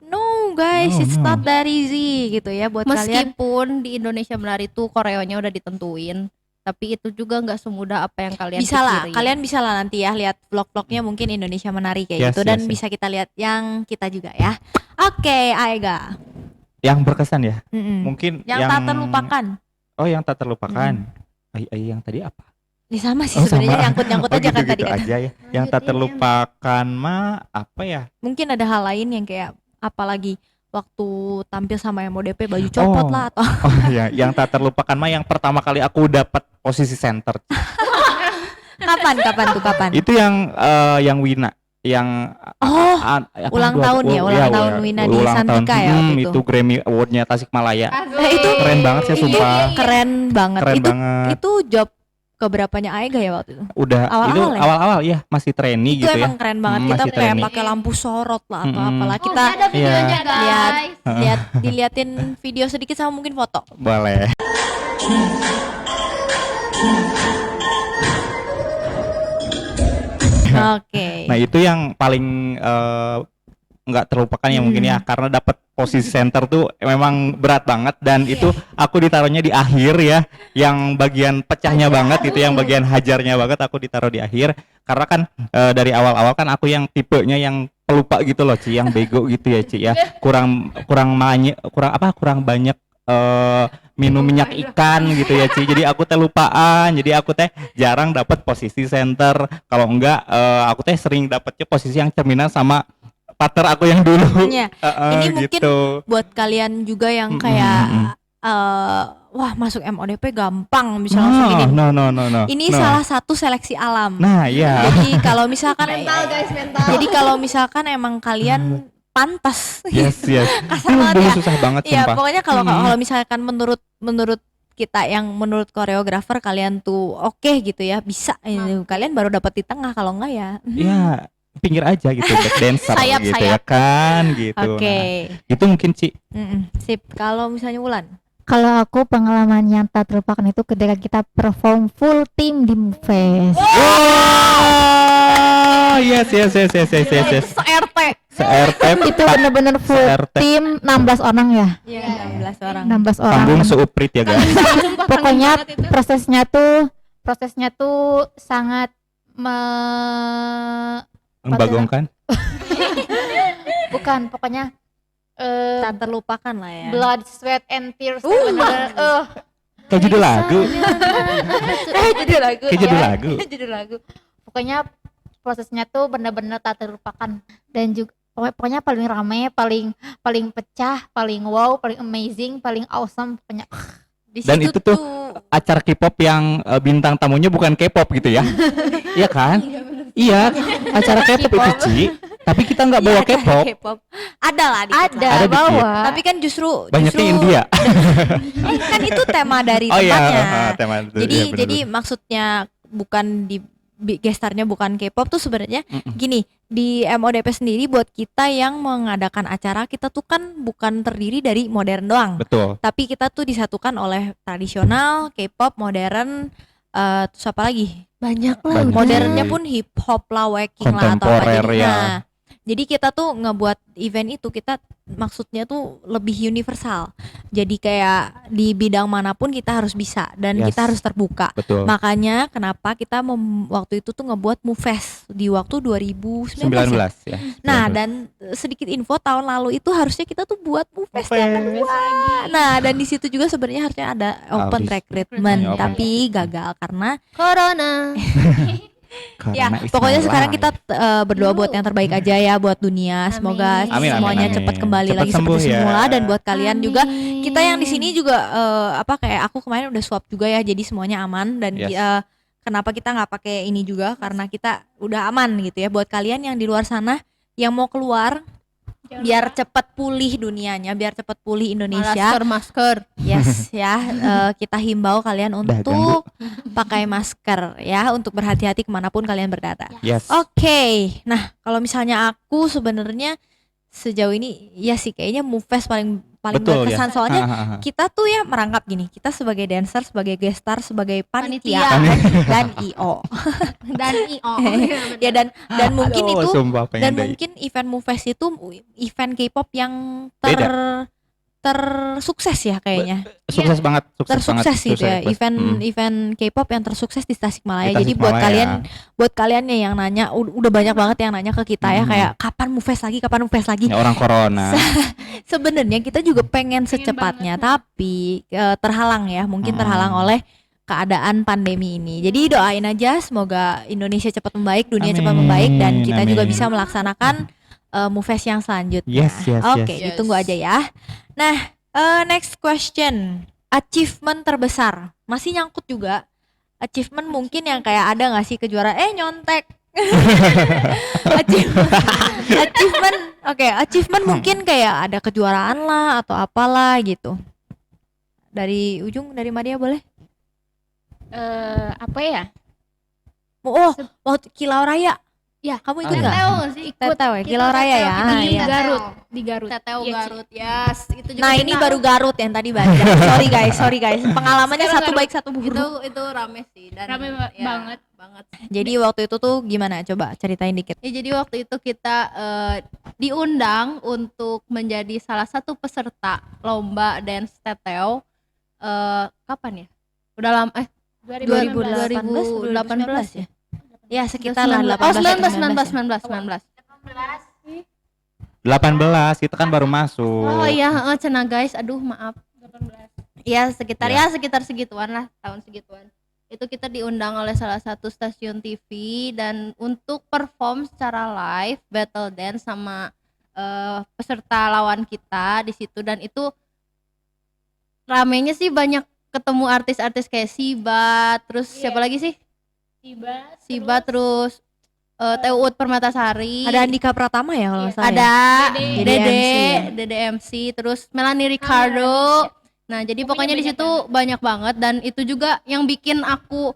No guys, No, it's no. not that easy gitu ya buat kalian. Meskipun di Indonesia Menari itu koreonya udah ditentuin, tapi itu juga nggak semudah apa yang kalian Bisa lah, pikirin. kalian bisa lah nanti ya lihat vlog-vlognya mungkin Indonesia Menari kayak Yes, gitu, dan yes, yes. bisa kita lihat yang kita juga ya. Oke, Aega. Yang berkesan ya. Mm-mm. Mungkin Yang tak terlupakan. Oh, yang tak terlupakan. Yang tadi apa? Ini sama sih Oh, sebenarnya, sama. nyangkut aja kan tadi gitu kan. aja ya. Yang tak terlupakan mah apa ya? Mungkin ada hal lain yang kayak apalagi waktu tampil sama MODP baju copot Oh. lah atau Oh ya, yang tak terlupakan mah yang pertama kali aku dapat posisi center. kapan? Itu yang Wina, yang Oh, apa, ulang dua- tahun ya, oh, ulang iya, tahun iya, Wina di ulang tahun. Santika ya waktu itu. Itu Grammy Award-nya Tasikmalaya. itu Keren banget sih, sumpah. keren banget. Keren itu banget. itu job keberapanya Aega ya waktu itu. Udah awal-awal itu ya? awal-awal ya, masih trainee Itu gitu ya. emang keren banget. Hmm, Kita masih kayak training. pakai lampu sorot lah atau Mm-mm. apalah. Kita ada videonya lihat diliatin video sedikit sama mungkin foto. Boleh. Oke. Nah, itu yang paling nggak terlupakan ya mungkin ya, karena dapat posisi center tuh memang berat banget, dan itu aku ditaruhnya di akhir ya, yang bagian pecahnya banget itu, yang bagian hajarnya banget aku ditaruh di akhir, karena kan dari awal-awal kan aku yang tipenya yang pelupa gitu loh Ci, yang bego gitu ya Ci ya, kurang banyak minum minyak ikan gitu ya Ci, jadi aku teh lupaan, jadi aku teh jarang dapat posisi center, kalau enggak aku teh sering dapetnya posisi yang cerminan sama partner aku yang dulu. Iya. Ini mungkin gitu. buat kalian juga yang kayak wah masuk MODP gampang bisa langsung gini. No. Ini salah satu seleksi alam. Nah, iya. Jadi kalau misalkan mental. jadi kalau misalkan emang kalian pantas. Yes. Kasar banget Dulu ya. susah banget Iya, sumpah. pokoknya kalau misalkan menurut kita yang menurut koreografer kalian tuh oke gitu ya, bisa kalian baru dapat di tengah, kalau enggak ya. Iya, pinggir aja gitu, back dancer Sayap, gitu sayap. ya kan gitu. Oke. Nah, itu mungkin Ci. Sip. Kalau misalnya Wulan. Kalau aku pengalaman yang tak terlupakan itu ketika kita perform full team di Mufest. Oh, yes. Se-RT. Se-RT Itu bener-bener full Se-RT. tim 16 orang ya. Iya, 16 orang. 16 orang. Panggung seuprit ya guys. Pokoknya prosesnya tuh sangat Membagongkan. bukan, pokoknya Tak terlupakan lah ya. blood, sweat and tears bener-bener Kayak judul lagu. Judul lagu. Kayak judul ya. lagu. Judul lagu. Pokoknya prosesnya tuh bener-bener tak terlupakan, dan juga pokoknya paling rame, paling pecah, paling wow, paling amazing, paling awesome pokoknya. Di Dan situ itu tuh acara K-pop yang bintang tamunya bukan K-pop gitu ya. Iya kan? Iya, acara K-pop itu Ci. Tapi kita nggak bawa K-pop. Ada lah dikit Ada lah. Ada dikit. bawa. Tapi kan justru Banyaknya India. kan itu tema dari Oh iya, tempatnya. tema itu. Jadi Iya, bener-bener. jadi maksudnya bukan di gestarnya bukan K-pop tuh sebenarnya gini, di MODP sendiri buat kita yang mengadakan acara, kita tuh kan bukan terdiri dari modern doang. Betul. Tapi kita tuh disatukan oleh tradisional, K-pop, modern, terus apa lagi? Banyak lah. Banyak. udah. Modernnya pun hip hop lah, waacking lah atau apa. Kontemporer Jadi, ya. nah, Jadi kita tuh ngebuat event itu kita maksudnya tuh lebih universal. Jadi kayak di bidang manapun kita harus bisa dan Yes. kita harus terbuka. Betul. Makanya kenapa kita waktu itu tuh ngebuat MUFES di waktu 2019 ya. 19 ya. Nah, 19. dan sedikit info tahun lalu itu harusnya kita tuh buat MUFES yang MUFES. kedua. Nah, dan di situ juga sebenarnya harusnya ada open Audisi. recruitment, Open. tapi gagal karena Corona. ya Karena it's pokoknya my sekarang life. kita berdoa buat yang terbaik aja ya buat dunia. Semoga Amin. semuanya Amin. cepat kembali Cepat lagi sembuh seperti ya. semula, dan buat kalian juga Amin. kita yang di sini juga kayak aku kemarin udah swab juga ya, jadi semuanya aman dan Yes. kenapa kita nggak pakai ini juga karena kita udah aman gitu ya. Buat kalian yang di luar sana yang mau keluar biar cepat pulih dunianya, biar cepat pulih Indonesia. Masker. Yes ya, kita himbau kalian ganggu. untuk pakai masker ya, untuk berhati-hati kemanapun kalian berada. Yes. Oke, nah kalau misalnya aku sebenarnya sejauh ini ya sih kayaknya MUFES paling Betul ya. berkesan, soalnya Ha, ha, ha. kita tuh ya merangkap gini, kita sebagai dancer, sebagai guest star, sebagai panitia Panitia. dan IO. Dan IO. Ya dan mungkin Aduh, itu sumpah pengen dan deh. mungkin event MUFES itu event K-pop yang Beda. tersukses ya kayaknya. Sukses banget, Tersukses gitu ya, sukses. event K-pop yang tersukses di Tasikmalaya. Di Jadi buat Tasikmalaya. buat kalian nih yang nanya, udah banyak banget yang nanya ke kita ya, kayak kapan MUFES lagi. Ya, orang corona. Sebenarnya kita juga pengen secepatnya, tapi terhalang ya, mungkin terhalang oleh keadaan pandemi ini. Jadi doain aja semoga Indonesia cepat membaik, dunia cepat Amin, membaik, dan kita juga amin. bisa melaksanakan MUFES yang selanjutnya. Yes, yes, Oke, yes. ditunggu aja ya. Nah, next question. Achievement terbesar. Masih nyangkut juga. Achievement mungkin yang kayak ada nggak sih kejuaraan nyontek. achievement achievement mungkin kayak ada kejuaraan lah atau apalah gitu. Dari Madia boleh? Apa ya? Waktu Kilau Raya. Ya, Kamu ikut Ah, nggak? Teteo nggak sih? Teteo ya, Kilau Raya ya. Kita Ah, di iya. Garut. Teteo Iya, Ci. Garut. Yes, itu juga Nah, ini kita- baru Garut yang tadi baca. Sorry guys. Pengalamannya Sekarang satu Garut. baik satu buruk. itu rame sih dan Rame ya, banget. Jadi waktu itu tuh gimana? Coba ceritain dikit. Ya, jadi waktu itu kita diundang untuk menjadi salah satu peserta lomba dance teteo. Kapan ya? Udah lama 2018 ya? Ya, sekitar lah 19. 18 kita kan baru masuk. Oh iya, cenah guys, aduh maaf. 18. Ya sekitar Ya. sekitar segituan lah, tahun segituan. Itu kita diundang oleh salah satu stasiun TV dan untuk perform secara live battle dance sama peserta lawan kita di situ, dan itu ramenya sih banyak ketemu artis-artis kayak Siba, terus siapa lagi sih? Siba terus Teuut Permatasari. Ada Andika Pratama ya kalau nggak salah. Ada Dede Dede, MC ya. Dede MC, terus Melanie Ricardo. Nah, jadi pokoknya di situ banyak banget, dan itu juga yang bikin aku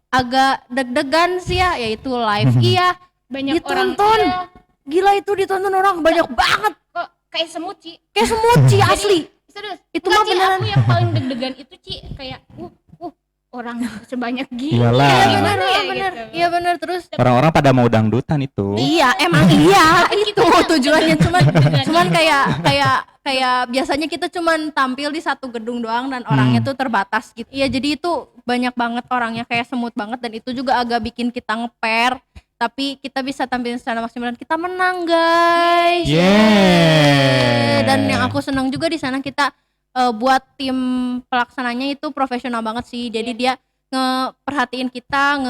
agak deg-degan sih ya, yaitu live. Iya, Banyak ditonton. orang. Iya, Gila itu ditonton orang banyak banget. kok kayak semut, Ci. Kayak semut Ci, asli. Serius. Itu Nggak, mah Ci, beneran. aku yang paling deg-degan itu, Ci, kayak orang sebanyak gini. Iyalah. Iya Nah. benar, ya, benar. gitu. Iya benar, terus Orang-orang pada mau dangdutan itu. iya, emang iya itu tujuannya, cuman kayak biasanya kita cuman tampil di satu gedung doang dan orangnya tuh terbatas gitu. Iya, jadi itu banyak banget orangnya, kayak semut banget, dan itu juga agak bikin kita ngeper, tapi kita bisa tampil secara maksimal dan kita menang, guys. Yeah. Dan yang aku senang juga di sana kita buat tim pelaksananya itu profesional banget sih. Jadi dia ngeperhatiin kita,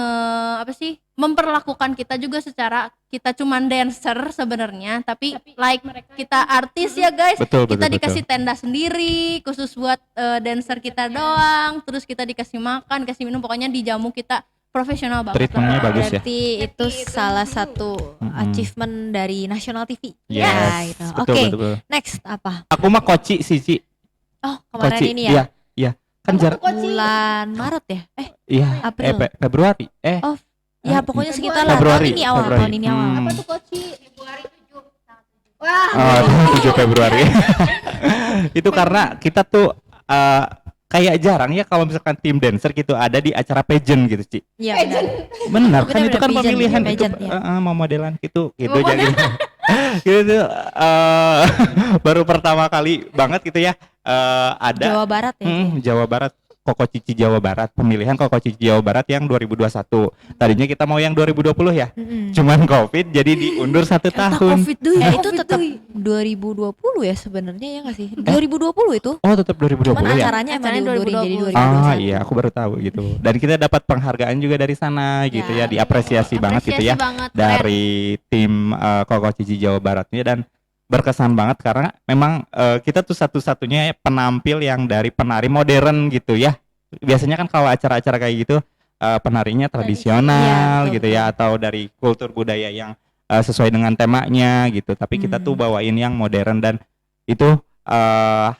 memperlakukan kita juga secara kita cuman dancer sebenarnya, tapi like kita artis ya guys. Betul, Kita betul, dikasih tenda sendiri khusus buat dancer kita doang, terus kita dikasih makan, kasih minum, pokoknya dijamu kita profesional banget. Treatmentnya bagus ya. Berarti itu salah satu achievement dari National TV. Yes. Ya, gitu. Betul, Oke, betul, betul. next apa? Aku mah koci sih, Ci. Oh, kemarin Koci. ini Iya, ya. iya. Kan jarak Bulan Maret ya? iya, April. Februari. Oh, ya pokoknya sekitar lah Februari. tahun ini awal, Februari. tahun ini awal. Apa tuh Koci? Wah, Oh, 7 Februari. Itu karena kita tuh kayak jarang ya kalau misalkan tim dancer gitu ada di acara pageant gitu, Ci. Iya benar. Benar kan Benar, itu kan pageant, pemilihan itu pageant, ya. mau modelan gitu Mau jadi. gitu baru pertama kali banget gitu ya ada Jawa Barat ya. Jawa Barat, Koko Cici Jawa Barat, pemilihan Koko Cici Jawa Barat yang 2021. Tadinya kita mau yang 2020 ya, cuman COVID jadi diundur 1 tahun. Itu tetap 2020 ya sebenarnya ya nggak sih? 2020 itu. Oh tetap 2020 Cuman ya. acaranya emang Acaranya diundurin jadi 2020. 2021. Ah iya, aku baru tahu gitu. Dan kita dapat penghargaan juga dari sana gitu ya, diapresiasi banget gitu ya banget, keren. dari tim Koko Cici Jawa Baratnya, dan berkesan banget karena memang kita tuh satu-satunya penampil yang dari penari modern gitu ya. Biasanya kan kalau acara-acara kayak gitu penarinya tradisional Iya, gitu ya, atau dari kultur budaya yang sesuai dengan temanya gitu. Tapi kita tuh bawain yang modern, dan itu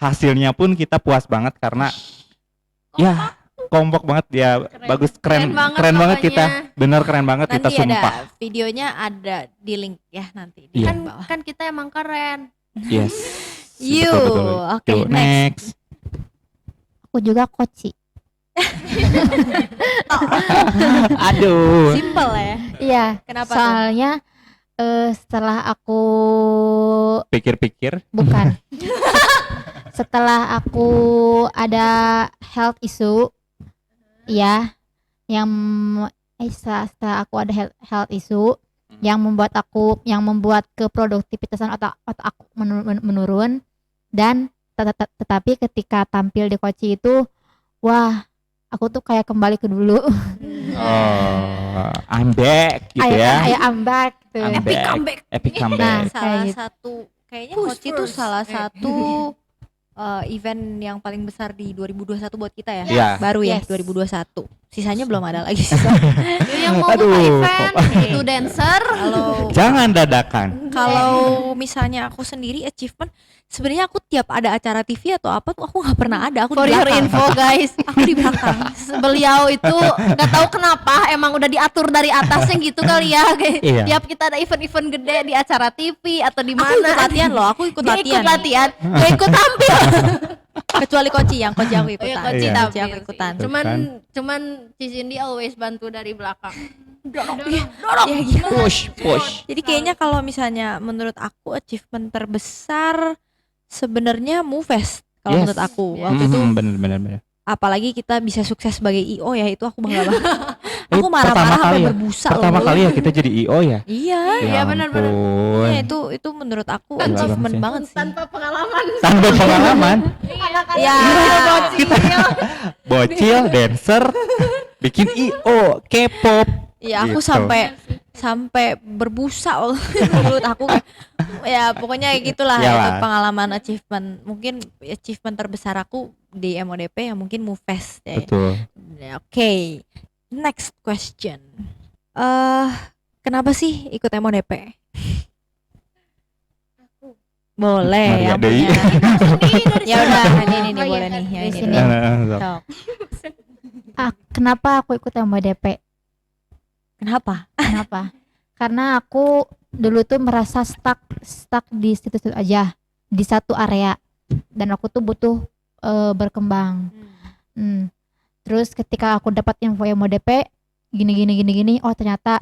hasilnya pun kita puas banget karena ya kompak banget ya, bagus, keren banget pokoknya. kita, bener keren banget kita, Nanti sumpah. ada videonya, ada di link ya nanti di Iya. bawah. Kan kita emang keren. Yes. You, Betul. oke, Yuk, next. Aku juga koci. Aduh. Simple ya. Iya. Kenapa tuh? Soalnya setelah aku Pikir-pikir. bukan. Setelah aku ada health issue, ya, yang setelah aku ada health issue yang membuat keproduktivitasan otak aku menurun, dan tetapi ketika tampil di Koci itu, wah, aku tuh kayak kembali ke dulu. Oh, I'm back gitu ya. I'm back gitu. I'm back. Epic comeback. Nah, Salah kayak gitu. satu kayaknya Who's Koci itu first? salah satu event yang paling besar di 2021 buat kita ya. Iya. Baru ya Yes. 2021. Sisanya belum ada lagi. Yang mau Aduh. buka event itu dancer. Kalau Jangan dadakan. kalau misalnya aku sendiri achievement, sebenarnya aku tiap ada acara TV atau apa tuh aku nggak pernah ada. Aku For di your belakang. info guys, Aku di belakang. beliau itu nggak tahu kenapa emang udah diatur dari atasnya gitu kali ya. Kayak Iya. tiap kita ada event-event gede di acara TV atau di Aku mana. ikut latihan loh. Aku ikut Dia latihan. ikut latihan, gak ikut tampil. Kecuali Koci, yang Koci aku Oh ikutan. ya Koci Iya. Koci tampil aku ikutan. sih. Cuman Ci Cindy always bantu dari belakang. Ya gitu. Push. Jadi kayaknya kalau misalnya menurut aku achievement terbesar sebenarnya Moofest kalau Yes. menurut aku. Waktu itu Bener. apalagi kita bisa sukses sebagai IO ya, itu aku bangga banget. Eh, Aku marah-marah pertama kali sampai ya? berbusa Pertama loh. kali ya kita jadi IO ya. Iya. Iya, benar-benar. ampun. Ya, itu menurut aku Luar achievement biasa. banget sih. Tanpa pengalaman. Tanpa pengalaman, Ya. bocil, dancer, bikin IO, K-pop. Ya aku Gitu. sampai berbusa loh. Menurut aku ya pokoknya gitulah Iyalah. itu pengalaman achievement. Mungkin achievement terbesar aku di MODP ya mungkin Moofest ya. Betul. Oke. Next question. Kenapa sih ikut MODP? Boleh Maria yang Dei. punya. Ya udah, ini Oh, boleh iya. nih, yang Di ini. sini. nih. Sok. Kenapa aku ikut MODP? Kenapa? Kenapa? Karena aku dulu tuh merasa stuck di situ-situ aja, di satu area, dan aku tuh butuh berkembang. Terus ketika aku dapat info MODP gini, oh ternyata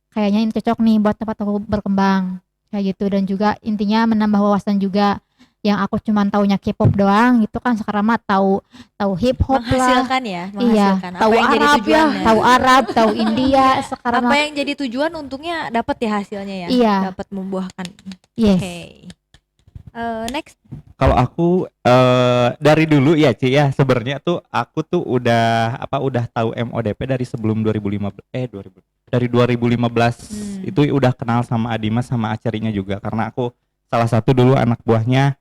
kayaknya ini cocok nih buat tempat aku berkembang kayak gitu, dan juga intinya menambah wawasan juga. Yang aku cuman taunya K-pop doang gitu kan, sekarang mah tahu hip hop lah. Menghasilkan ya, Iya, menghasilkan. tahu Apa yang jadi Arab ya, tujuannya? tahu Arab, tahu India. Sekarang Apa mah yang jadi tujuan untungnya dapat ya hasilnya ya. Iya. Dapat membuahkan. yes. Oke. Next. Kalau aku dari dulu ya Ci ya, sebenarnya tuh aku tuh udah tahu MODP dari sebelum 2015 dari 2015 itu udah kenal sama Adimas sama Acerinya juga, karena aku salah satu dulu anak buahnya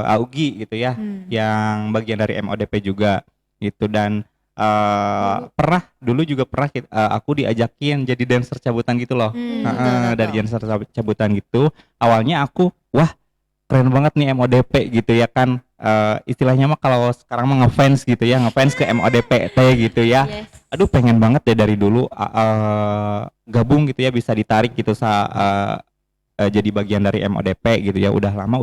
Augie gitu ya, yang bagian dari MODP juga gitu. Dan pernah aku diajakin jadi dancer cabutan gitu loh. Dari dancer cabutan gitu. Awalnya aku wah keren banget nih MODP gitu ya kan, istilahnya mah kalau sekarang mah ngefans gitu ya, ngefans ke MODP gitu ya. Yes. Aduh pengen banget ya dari dulu gabung gitu ya, bisa ditarik gitu jadi bagian dari MODP gitu ya. Udah lama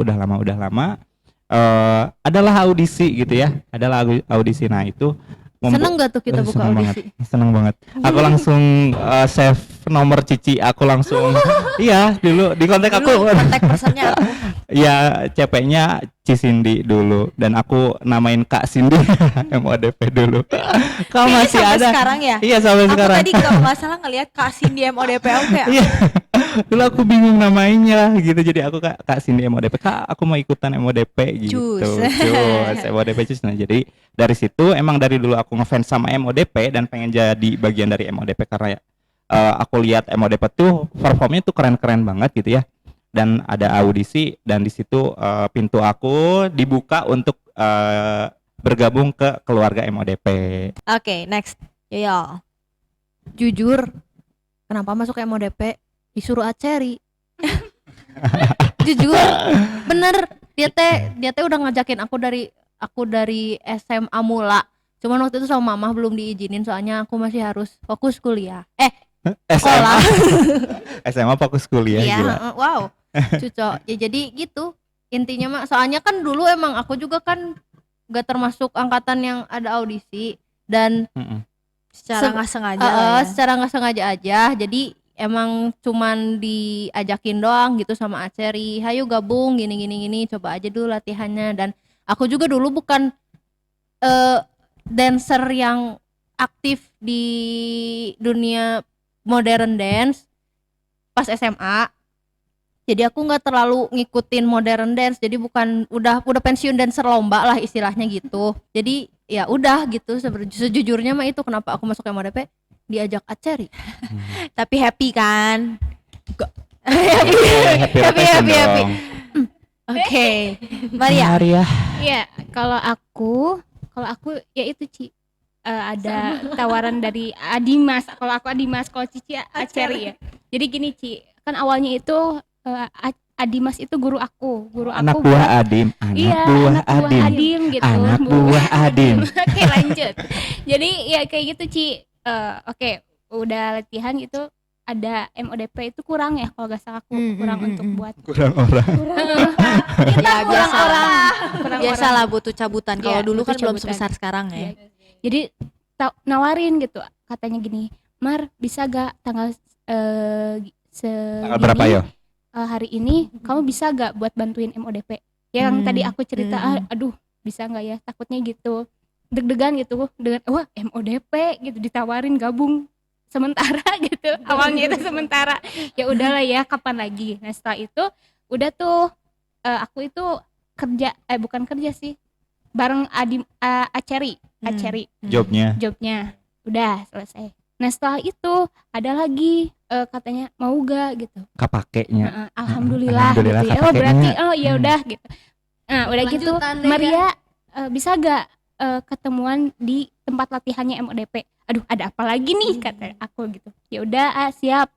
adalah audisi gitu ya, adalah audisi. Nah itu Seneng gak tuh kita buka seneng banget, audisi? seneng banget. Aku langsung save nomor Cici, aku langsung iya dulu di kontak aku. Kontak personnya aku. Iya, CP-nya Cindy dulu dan aku namain Kak Cindy MODP dulu. Kau Kayaknya masih sampai ada? sekarang ya? Iya, sampai Aku sekarang. tadi kalau nggak salah ngelihat Kak Cindy MODP aku kayak Iya. Dulu aku bingung namanya gitu. Jadi aku Kak Cindy MODP. Kak, aku mau ikutan MODP gitu. Cus, MODP cus. Nah, jadi dari situ emang dari dulu aku ngefans sama MODP dan pengen jadi bagian dari MODP karena aku lihat MODP tuh performnya tuh keren-keren banget gitu ya. Dan ada audisi dan di situ pintu aku dibuka untuk bergabung ke keluarga MODP. Oke, next. Yoyo. Jujur, kenapa masuk MODP? Disuruh Aceri. Jujur, bener. Dia teh udah ngajakin aku dari SMA mula. Cuman waktu itu sama mama belum diizinin soalnya aku masih harus fokus kuliah. Sekolah. SMA fokus kuliah Iya, gila. wow. Cucok. Ya jadi gitu. Intinya mah soalnya kan dulu emang aku juga kan gak termasuk angkatan yang ada audisi dan Secara nggak sengaja lah ya. secara nggak sengaja aja. Jadi emang cuman diajakin doang gitu sama Aceri, hayu gabung gini coba aja dulu latihannya. Dan aku juga dulu bukan dancer yang aktif di dunia modern dance pas SMA. Jadi aku nggak terlalu ngikutin modern dance, jadi bukan udah pensiun dancer lomba lah istilahnya gitu. Jadi ya udah gitu, sejujurnya mah itu kenapa aku masuk MODP diajak Aceri. Tapi happy kan? Happy. Oke. Maria. Iya, kalau aku ya itu Ci. Ada tawaran dari Adimas. Kalau aku Adimas, kalau Cici Aceri ya. Jadi gini Ci, kan awalnya itu Adimas itu guru aku Anak buat- buah Adim, anak Iya, buah anak buah Adim. Adim gitu. Anak buah Adim. Oke, lanjut. Jadi ya kayak gitu Ci. Oke, udah latihan gitu. Ada MODP itu kurang ya kalau gak salah aku kurang untuk buat Kurang orang. kita Ya, kurang biasa. orang. Biasalah butuh cabutan. Kalau Iya, dulu butuh kan belum cabutan. sebesar sekarang ya. Iya. Jadi nawarin gitu, katanya gini, Mar bisa gak tanggal Tanggal berapa yo? hari ini kamu bisa gak buat bantuin MODP? Yang tadi aku cerita, aduh bisa nggak ya? Takutnya gitu, deg-degan gitu dengan wah MODP gitu ditawarin gabung sementara gitu. Awalnya itu sementara. Ya udahlah ya, kapan lagi? Nah setelah itu udah tuh aku itu kerja bukan kerja sih, bareng Aceri. Jobnya. Jobnya udah selesai. Nah setelah itu ada lagi katanya mau gak gitu. Kapakenya. Alhamdulillah, Alhamdulillah gitu ya. Oh kapakenya. berarti ya udah gitu. Nah udah gitu Lanjutan deh, Maria bisa gak ketemuan di tempat latihannya MODP? Aduh ada apa lagi nih kata aku gitu. Ya udah siap,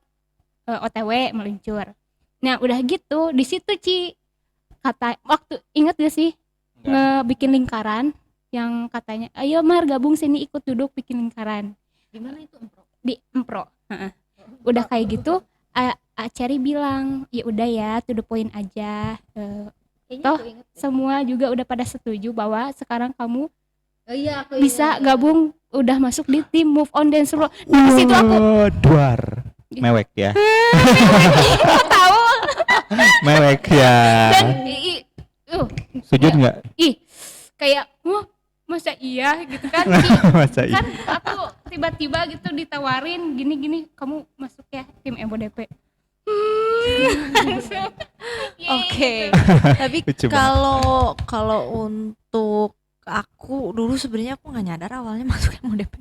OTW meluncur. Nah udah gitu di situ Ci kata waktu inget gak sih ngebikin lingkaran yang katanya ayo Mar gabung sini ikut duduk bikin lingkaran. Di mana itu Di Empro. Udah kayak gitu Aceri bilang ya udah ya to the point aja. Toh semua juga udah pada setuju bahwa sekarang kamu bisa gabung udah masuk di tim Move On Dance Floor. Nah di situ aku Duar. Mewek ya. kok tahu Mewek ya. dan Sujud nggak? kayak wah masa iya gitu kan. Masa iya? Kan aku tiba-tiba gitu ditawarin gini kamu masuk ya tim MODP. Langsung Oke. Tapi Lucu kalau untuk aku dulu sebenarnya aku nggak nyadar awalnya masuk MODP.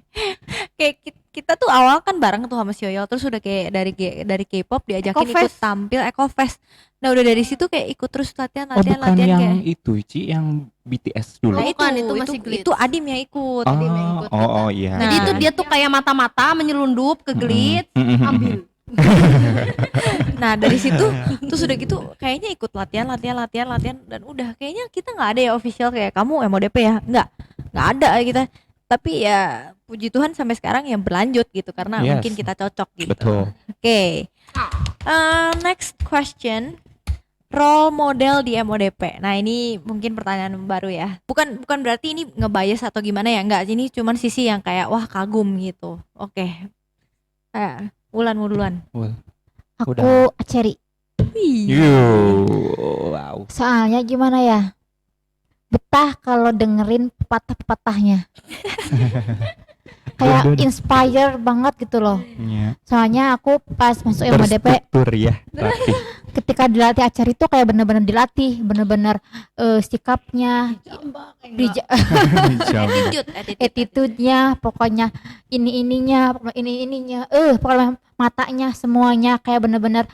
Kayak kita tuh awal kan bareng tuh sama si Yoyo, terus udah kayak dari K-pop diajakin ikut Ecofest. tampil Ecofest. Nah udah dari situ kayak ikut terus latihan Oh bukan latihan yang kayak. itu Ci, yang BTS dulu. Nah Bukan, itu masih itu Glitz. Adim yang ikut. Oh iya. Jadi Nah. itu dia tuh kayak mata-mata menyelundup ke Glitz, ambil. Nah dari situ terus udah gitu kayaknya ikut latihan dan udah kayaknya kita nggak ada ya official kayak kamu MODP ya, nggak ada kita. Tapi ya puji Tuhan sampai sekarang yang berlanjut gitu karena Yes. mungkin kita cocok gitu. Betul. Oke. Next question. role model di MODP. Nah, ini mungkin pertanyaan baru ya. Bukan berarti ini ngebias atau gimana ya, enggak. Ini cuman sisi yang kayak wah kagum gitu. Oke. Wulan mau duluan. Aku Udah. Aceri. Wow. Soalnya gimana ya? Betah kalau dengerin pepatah-pepatahnya. Kayak inspire banget gitu loh. Ya. Soalnya aku pas masuk MODP Terstruktur ya, rapi. ketika dilatih Aceri itu kayak bener-bener dilatih, bener-bener sikapnya, attitude-nya, pokoknya ininya, pokoknya matanya semuanya kayak bener-bener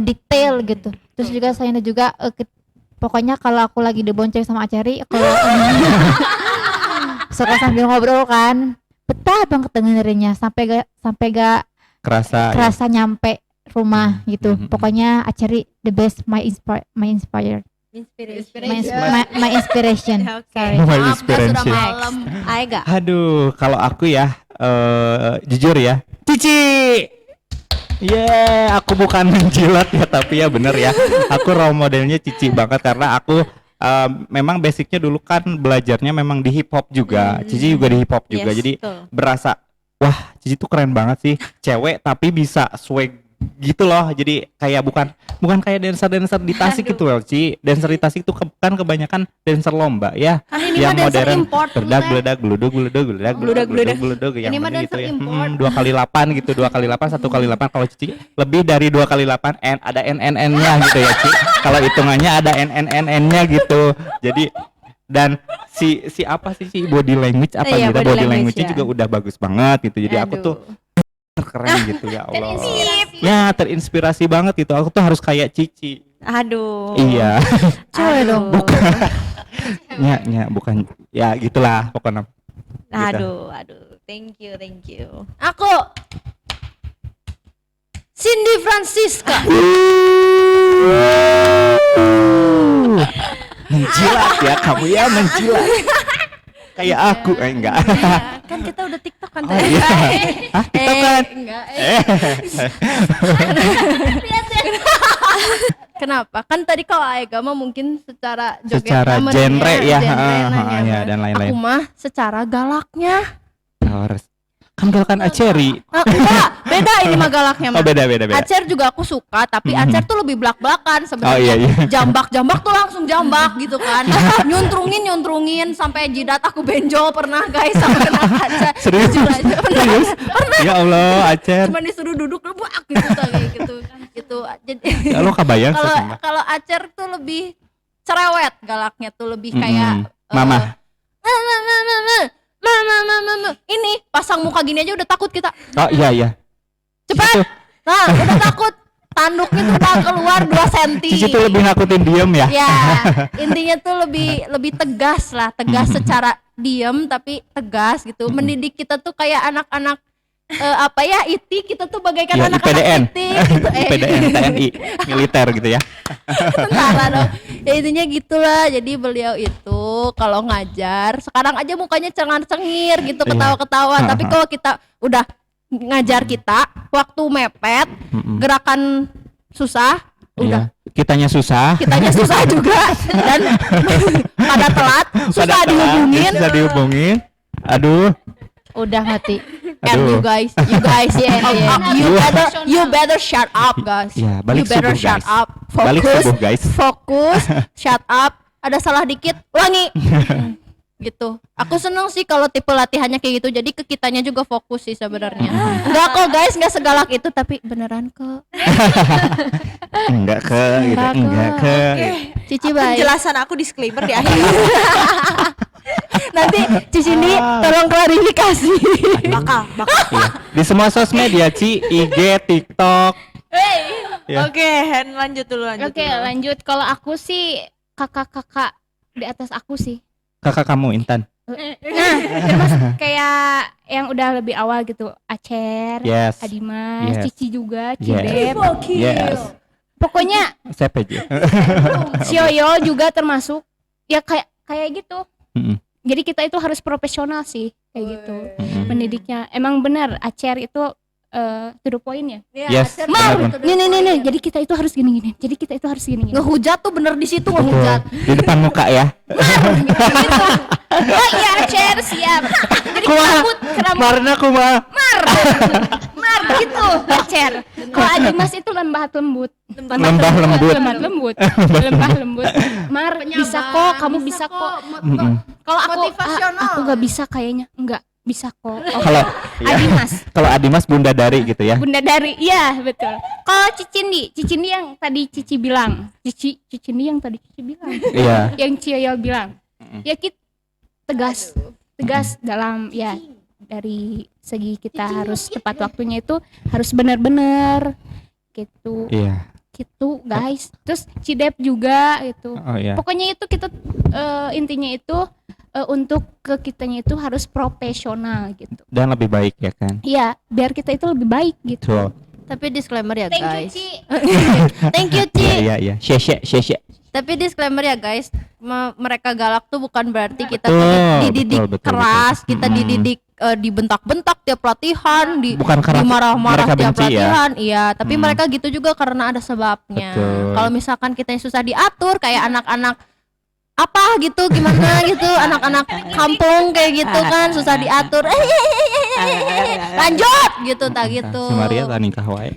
detail gitu. Terus juga saya juga pokoknya kalau aku lagi dibonceng sama Aceri, kalau suka sambil ngobrol kan, betah banget dengerinnya sampai gak kerasa nyampe rumah gitu. Pokoknya Aceri the best, my inspiration. Sorry. My Maaf, inspiration. sudah malam. Aega. Aduh, kalau aku ya jujur ya, Cici. Aku bukan menjilat ya, tapi ya bener ya. Aku role modelnya Cici banget karena aku memang basicnya dulu kan belajarnya memang di hip hop juga. Cici juga di hip hop juga. Yes, Jadi betul. berasa wah, Cici tuh keren banget sih. Cewek tapi bisa swag gitu loh. Jadi kayak bukan kayak dancer di Tasik gitu loh, Ci. Dancer di Tasik tuh kan kebanyakan dancer lomba ya. Kan ini mah dancer import dulu, Berdag Teh. beledag gludug yang Ini mah penting gitu dancer ya. import. 2 kali 8 gitu, 2 kali 8, 1 kali 8. Kalau Cici lebih dari 2 kali 8, ada NNN-nya gitu ya, Ci. Kalau hitungannya ada NNN-nya gitu. Jadi dan si apa sih, si body language apa Iya, gitu, body body language language-nya ya. juga udah bagus banget gitu. Jadi aku Aduh. tuh keren gitu ya Allah. Ya terinspirasi banget gitu. Aku tuh harus kayak Cici. Aduh. Iya. Cewek dong. Ya bukan ya gitulah pokoknya. Gitu. Aduh. Thank you. Aku Cindy Francisca. Menjilat ya kamu ya, menjilat. Kayak aku enggak. Kan kita udah TikTok kan Oh iya. Hah, kita kan. Enggak. Kenapa? Kan tadi kalau Aega mah mungkin secara joget Secara drummer genre ya, nanya ya, mah. dan lain-lain. Aku mah secara galaknya. Harus. Kan galakan Aceri. Enggak, beda ini mah galaknya mah. Oh beda. Acer juga aku suka, tapi Acer tuh lebih belak-belakan sebenarnya. Oh, iya. Jambak tuh langsung jambak gitu kan. Nyuntrungin sampai jidat aku benjol pernah guys sama kena kaca. Serius? Jujur aja, pernah. Ya Allah, Acer. Cuma disuruh duduk buak gitu kayak gitu. Gitu. Jadi Ya lo kebayang kalau sih. kalau Acer tuh lebih cerewet, galaknya tuh lebih kayak Mama. Ini pasang muka gini aja udah takut kita. Oh iya. Cepat. Nah, udah takut. Tanduknya tuh udah keluar 2 cm. Cici tuh lebih nakutin diem ya. Ya, intinya tuh lebih tegas lah, tegas secara diem tapi tegas gitu. Mendidik kita tuh kayak anak-anak IT, kita tuh bagaikan Ya, anak-anak IPDN. IT gitu. IPDN, TNI, militer gitu ya. Tentara dong. Ya intinya gitulah. Jadi beliau itu kalau ngajar, sekarang aja mukanya cengar-cengir gitu, Iya. ketawa-ketawa. Tapi kalau kita udah ngajar kita, waktu mepet, gerakan susah, udah Iya. Kitanya susah. kitanya susah juga dan pada telat, susah dihubungin. Susah dihubungin. Aduh. Udah mati. And you guys, you better shut up guys. Ya, balik You better subuh, shut guys. up. Balik subuh, guys. Fokus, shut up. Ada salah dikit, ulangi. Gitu. Aku seneng sih kalau tipe latihannya kayak gitu. Jadi ke kitanya juga fokus sih sebenarnya. Enggak kok guys, enggak segalak itu, tapi beneran kok. Enggak gitu. Enggak ke. Cici baik. Penjelasan aku disclaimer di akhir. Nanti Cici ini tolong klarifikasi. bakal. Iya. Di semua sosmed ya, Ci, IG, TikTok. Ya. Oke, lanjut dulu. Oke, lanjut. Kalau aku sih kakak-kakak di atas aku sih. Kakak kamu Intan. Nah, termasuk kayak yang udah lebih awal gitu. Acer, Yes. Adimas, Yes. Cici juga, Yes. Cidep. Yes. Pokoknya Siapa aja? Sioyo juga termasuk ya kayak gitu. Mm-mm. Jadi kita itu harus profesional sih kayak gitu. Mm-mm. Pendidiknya. Emang benar Acer itu to the point ya. Yes, Mar, benar, nih, jadi kita itu harus gini-gini. Jadi kita itu harus gini-gini. Ngehujat tuh bener di situ betul. ngehujat. Di depan muka ya. Oh iya, Cer, siap. Jadi Marna kumaha. Mar gitu, Cer. Kalau Adimas itu lembah lembut. Lembah lembut. Lembah lembut. Mar, bisa kok, kamu bisa kok. Kalau aku Motivasional. aku nggak bisa kayaknya. Enggak, bisa kok. Oh, Kalau ya, Adimas. kalau Adimas Bunda Dari gitu ya. Bunda Dari, iya betul. Kalau Cicindi yang tadi Cici bilang, Cicindi yang tadi Cici bilang, Iya. yang Cioyol bilang, ya kita tegas dalam ya dari segi kita harus tepat waktunya itu harus benar-benar gitu, Iya. gitu guys. Terus Cidep juga itu, Oh iya. pokoknya itu kita intinya itu untuk ke kitanya itu harus profesional gitu. Dan lebih baik ya kan. Iya, biar kita itu lebih baik gitu. Betul. Tapi disclaimer ya Thank you, guys. Ci. Thank you Ci. Iya. Syekh. Tapi disclaimer ya guys, mereka galak tuh bukan berarti kita Betul, dididik betul, keras, betul. kita dididik dibentak-bentak tiap latihan, Bukan karena dimarah-marah mereka tiap benci ya. latihan. Iya, tapi mereka gitu juga karena ada sebabnya. Betul. Kalau misalkan kita yang susah diatur kayak anak-anak apa gitu, gimana gitu, anak-anak kampung kayak gitu kan susah diatur. Lanjut gitu tak gitu. Si Maria tak nikah wae.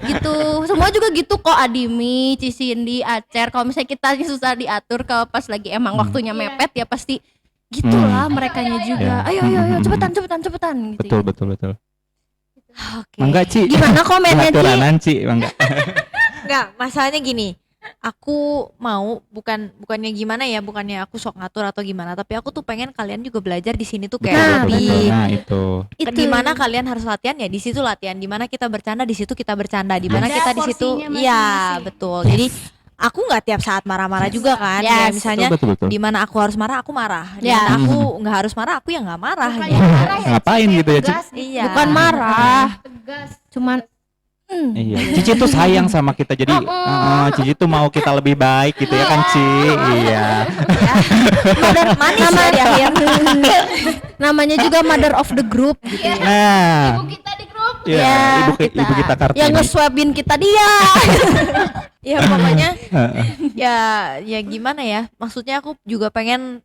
Gitu semua juga gitu kok, Adimi, Cisindi, Acer. Kalau misalnya kita susah diatur, kalau pas lagi emang waktunya mepet ya pasti gitulah merekanya juga. Ayo cepetan gitu. Betul. Oke. Mangga Ci. Gimana komennya Ci? Aturanan Ci, mangga. Enggak, masalahnya gini. Aku mau bukannya gimana ya, bukannya aku sok ngatur atau gimana, tapi aku tuh pengen kalian juga belajar di sini tuh kayak lebih Nah, itu. di mana kalian harus latihan ya di situ latihan, di mana kita bercanda di situ kita bercanda, di mana Ada kita di situ porsinya masing-masing. iya betul. Jadi aku nggak tiap saat marah-marah juga kan. Ya Yes. misalnya Betul. di mana aku harus marah aku marah, di Ya. mana aku nggak harus marah aku ya nggak marah gitu. Ngapain gitu ya Ci? Iya. Bukan marah, cuman Iya. Cici tuh sayang sama kita, jadi Cici tuh mau kita lebih baik gitu ya kan Ci. Iya. Mother manis ya di akhir. namanya juga mother of the group gitu. Nah. Kita di grup. Ya, ibu kita Kartini. Yang nge-swabin kita dia. Ya pokoknya ya gimana ya, maksudnya aku juga pengen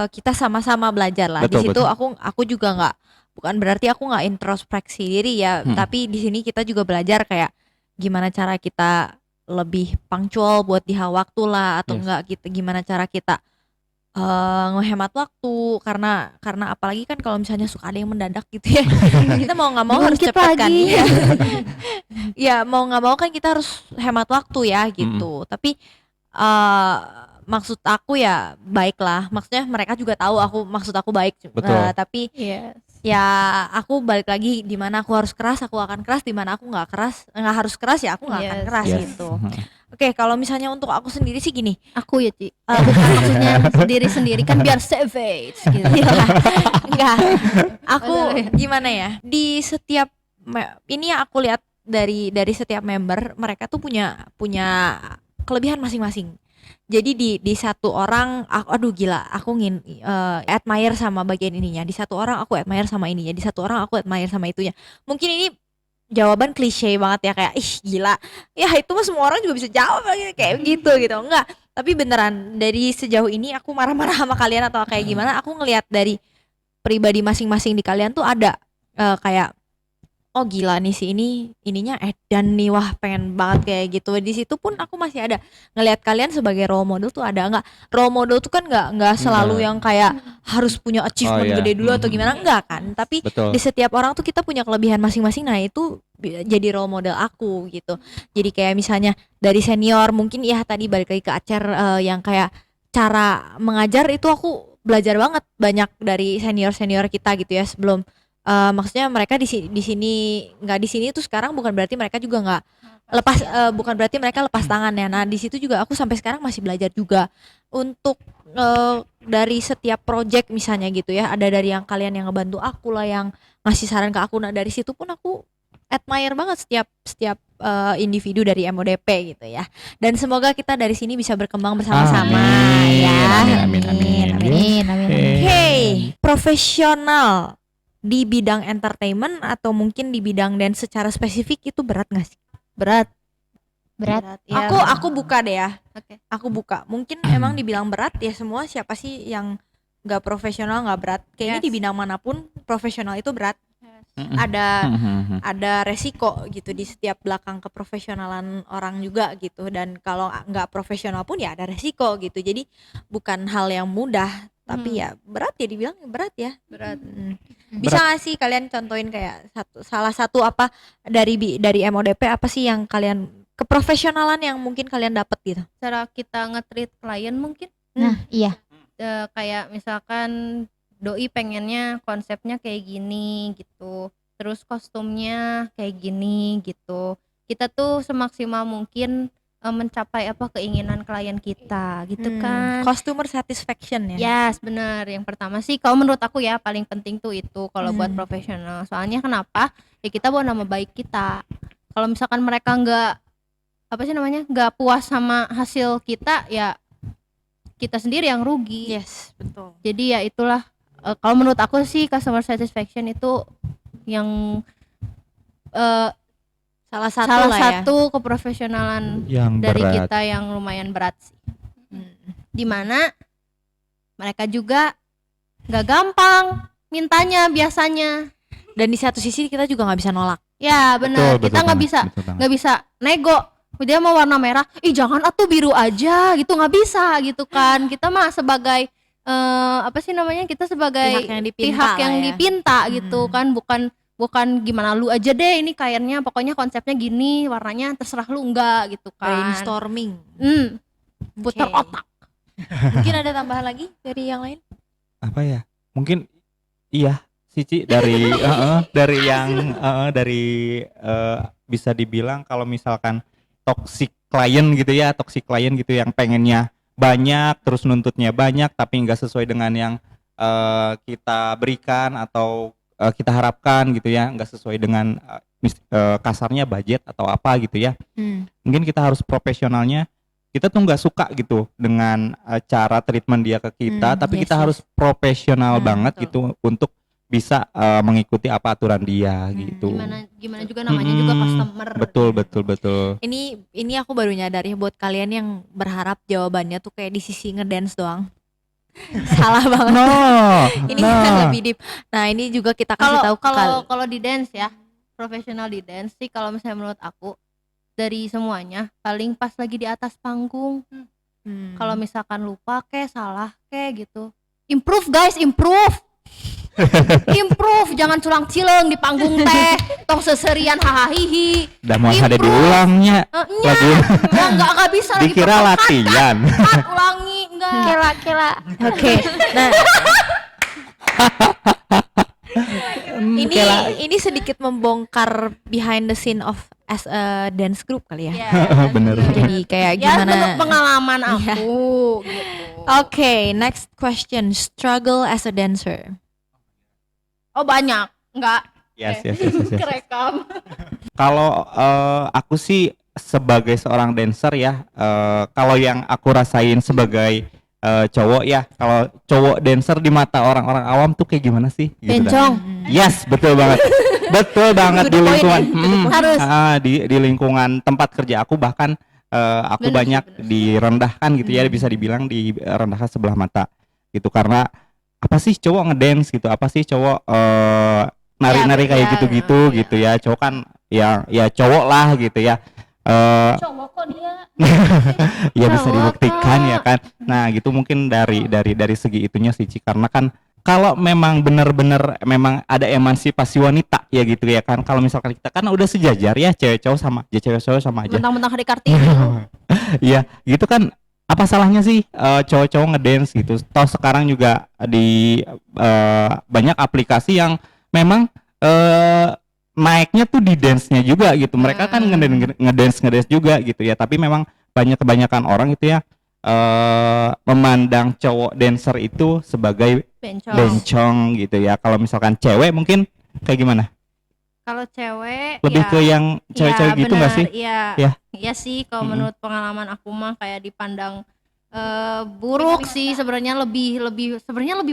kita sama-sama belajar lah. Betul, Di situ betul. aku juga nggak, bukan berarti aku nggak introspeksi diri ya, tapi di sini kita juga belajar kayak gimana cara kita lebih punctual buat di waktu lah, atau Yes. enggak kita gimana cara kita ngehemat waktu, karena apalagi kan kalau misalnya suka ada yang mendadak gitu ya. Kita mau nggak mau harus Bangkit cepet kan. lagi. Iya. Ya mau nggak mau kan kita harus hemat waktu ya gitu. Tapi maksud aku ya baiklah, maksudnya mereka juga tahu maksud aku baik. Betul. Tapi Yes. ya aku balik lagi, di mana aku harus keras aku akan keras, di mana aku nggak harus keras ya aku nggak akan Yes. keras Yes. gitu. Oke, kalau misalnya untuk aku sendiri sih gini. Aku ya Ci. Bukan maksudnya sendiri-sendiri kan biar savage gitu. Enggak. Aku gimana ya? Di setiap ini yang aku lihat dari setiap member, mereka tuh punya kelebihan masing-masing. Jadi di satu orang aduh gila, aku admire sama bagian ininya. Di satu orang aku admire sama ininya, di satu orang aku admire sama itunya. Mungkin ini jawaban klise banget ya, kayak ih gila. Ya itu mah semua orang juga bisa jawab kayak gitu. Enggak. Tapi beneran dari sejauh ini aku marah-marah sama kalian atau kayak gimana, aku ngelihat dari pribadi masing-masing di kalian tuh ada kayak oh gila nih si ininya edan nih, wah pengen banget kayak gitu. Di situ pun aku masih ada ngelihat kalian sebagai role model tuh ada. Enggak, role model tuh kan enggak selalu yang kayak harus punya achievement Oh, iya. gede dulu atau gimana, enggak kan. Tapi Betul. di setiap orang tuh kita punya kelebihan masing-masing. Nah itu jadi role model aku gitu. Jadi kayak misalnya dari senior mungkin ya tadi balik lagi ke Acer, yang kayak cara mengajar itu aku belajar banget banyak dari senior kita gitu ya sebelum. Maksudnya mereka di sini nggak di sini tuh sekarang bukan berarti mereka juga nggak lepas, bukan berarti mereka lepas tangan ya. Nah di situ juga aku sampai sekarang masih belajar juga untuk dari setiap project misalnya gitu ya, ada dari yang kalian yang ngebantu aku lah, yang ngasih saran ke aku. Nah dari situ pun aku admire banget setiap individu dari MODP gitu ya. Dan semoga kita dari sini bisa berkembang bersama-sama Amin. ya. Amin. Oke, profesional di bidang entertainment atau mungkin di bidang dance secara spesifik itu berat gak sih? Berat. Berat. Ya. Aku buka deh ya. Oke. Aku buka. Mungkin emang dibilang berat ya, semua siapa sih yang nggak profesional nggak berat? Kayaknya Yes. di bidang manapun profesional itu berat. Mm-mm. Ada resiko gitu di setiap belakang keprofesionalan orang juga gitu, dan kalau nggak profesional pun ya ada resiko gitu. Jadi bukan hal yang mudah, tapi ya berat ya, dibilang berat ya. Berat. Bisa nggak sih kalian contohin kayak salah satu apa dari MODP, apa sih yang kalian keprofesionalan yang mungkin kalian dapat gitu? Cara kita nge-treat klien mungkin Nah, iya. kayak misalkan doi pengennya konsepnya kayak gini gitu, terus kostumnya kayak gini gitu. Kita tuh semaksimal mungkin mencapai apa keinginan klien kita gitu kan. Customer satisfaction ya. Yes, bener. Yang pertama sih kalau menurut aku ya paling penting tuh itu kalau buat profesional. Soalnya kenapa? Ya kita buat nama baik kita. Kalau misalkan mereka nggak puas sama hasil kita, ya kita sendiri yang rugi. Yes, betul. Jadi ya itulah, kalau menurut aku sih customer satisfaction itu yang Salah satu salah lah ya. satu keprofesionalan Yang dari berat. kita yang lumayan berat sih. Dimana mereka juga nggak gampang mintanya biasanya. Dan di satu sisi kita juga nggak bisa nolak. Ya benar, Betul, kita nggak bisa betul banget. nggak bisa nego. Dia mau warna merah, jangan atuh biru aja gitu, nggak bisa gitu kan. Kita mah sebagai kita sebagai Pihak yang dipinta pihak yang lah ya. dipinta gitu kan, bukan gimana lu aja deh ini kainnya, pokoknya konsepnya gini, warnanya terserah lu, enggak gitu kan. Brainstorming. Putar Oke. otak. Mungkin ada tambahan lagi dari yang lain? Apa ya? Mungkin iya Cici dari bisa dibilang kalau misalkan toxic client gitu yang pengennya banyak terus nuntutnya banyak tapi nggak sesuai dengan yang kita berikan atau kita harapkan gitu ya, nggak sesuai dengan kasarnya budget atau apa gitu ya. Mungkin kita harus profesionalnya, kita tuh nggak suka gitu dengan cara treatment dia ke kita, tapi kita harus profesional banget betul. gitu untuk bisa mengikuti apa aturan dia gitu. Gimana juga namanya juga customer. Betul. Ini aku baru nyadar ya, buat kalian yang berharap jawabannya tuh kayak di sisi ngedance doang. Salah banget. Ini kan lebih deep. Nah, ini juga kita kasih tahu kalau di dance ya, profesional di dance sih kalau misalnya menurut aku dari semuanya paling pas lagi di atas panggung. Kalau misalkan lupa salah gitu. Improve guys, improve. Jangan culang-cileng di panggung teh, tong seserian hahaha. Udah mau ada diulangnya. Lagi Enggak bisa lagi dikira latihan. ulangi enggak. Kela. Oke. Nah, ini sedikit membongkar behind the scene of as a dance group kali ya. Bener. Jadi kayak Ya, gimana? menurut pengalaman aku Iya. gitu. Oke, next question. Struggle as a dancer. Oh, banyak. Enggak. Yes. Kerekam. Kalau aku sih sebagai seorang dancer ya, kalau yang aku rasain sebagai cowok ya, kalau cowok dancer di mata orang-orang awam tuh kayak gimana sih? Gitu Bencong. Yes, betul banget. Betul banget di To the point lingkungan ya. Harus. di lingkungan tempat kerja aku, bahkan aku Bener banyak sih, bener. direndahkan gitu ya, bisa dibilang direndahkan sebelah mata gitu, karena apa sih cowok ngedance gitu, apa sih cowok nari-nari kayak ya, gitu-gitu ya. gitu ya, cowok kan ya cowok lah gitu ya. Cowok kok dia. Ya bisa Cowok, dibuktikan Kak. ya kan. Nah gitu mungkin dari segi itunya sih Ci. Karena kan kalau memang benar-benar memang ada emansipasi wanita ya gitu ya kan, kalau misalkan kita kan udah sejajar ya, cewek cowok sama aja. Mentang-mentang hari Kartini. Iya gitu kan, apa salahnya sih cowok-cowok ngedance gitu. Toh sekarang juga di banyak aplikasi yang memang naiknya tuh di dance-nya juga gitu. Mereka kan ngedance juga gitu ya, tapi memang kebanyakan orang itu ya memandang cowok dancer itu sebagai bencong gitu ya. Kalau misalkan cewek mungkin kayak gimana? Kalau cewek Lebih ya, ke yang cewek-cewek gitu nggak sih? Iya. Ya. Iya sih, kalau menurut pengalaman aku mah kayak dipandang Buruk sih sebenarnya, lebih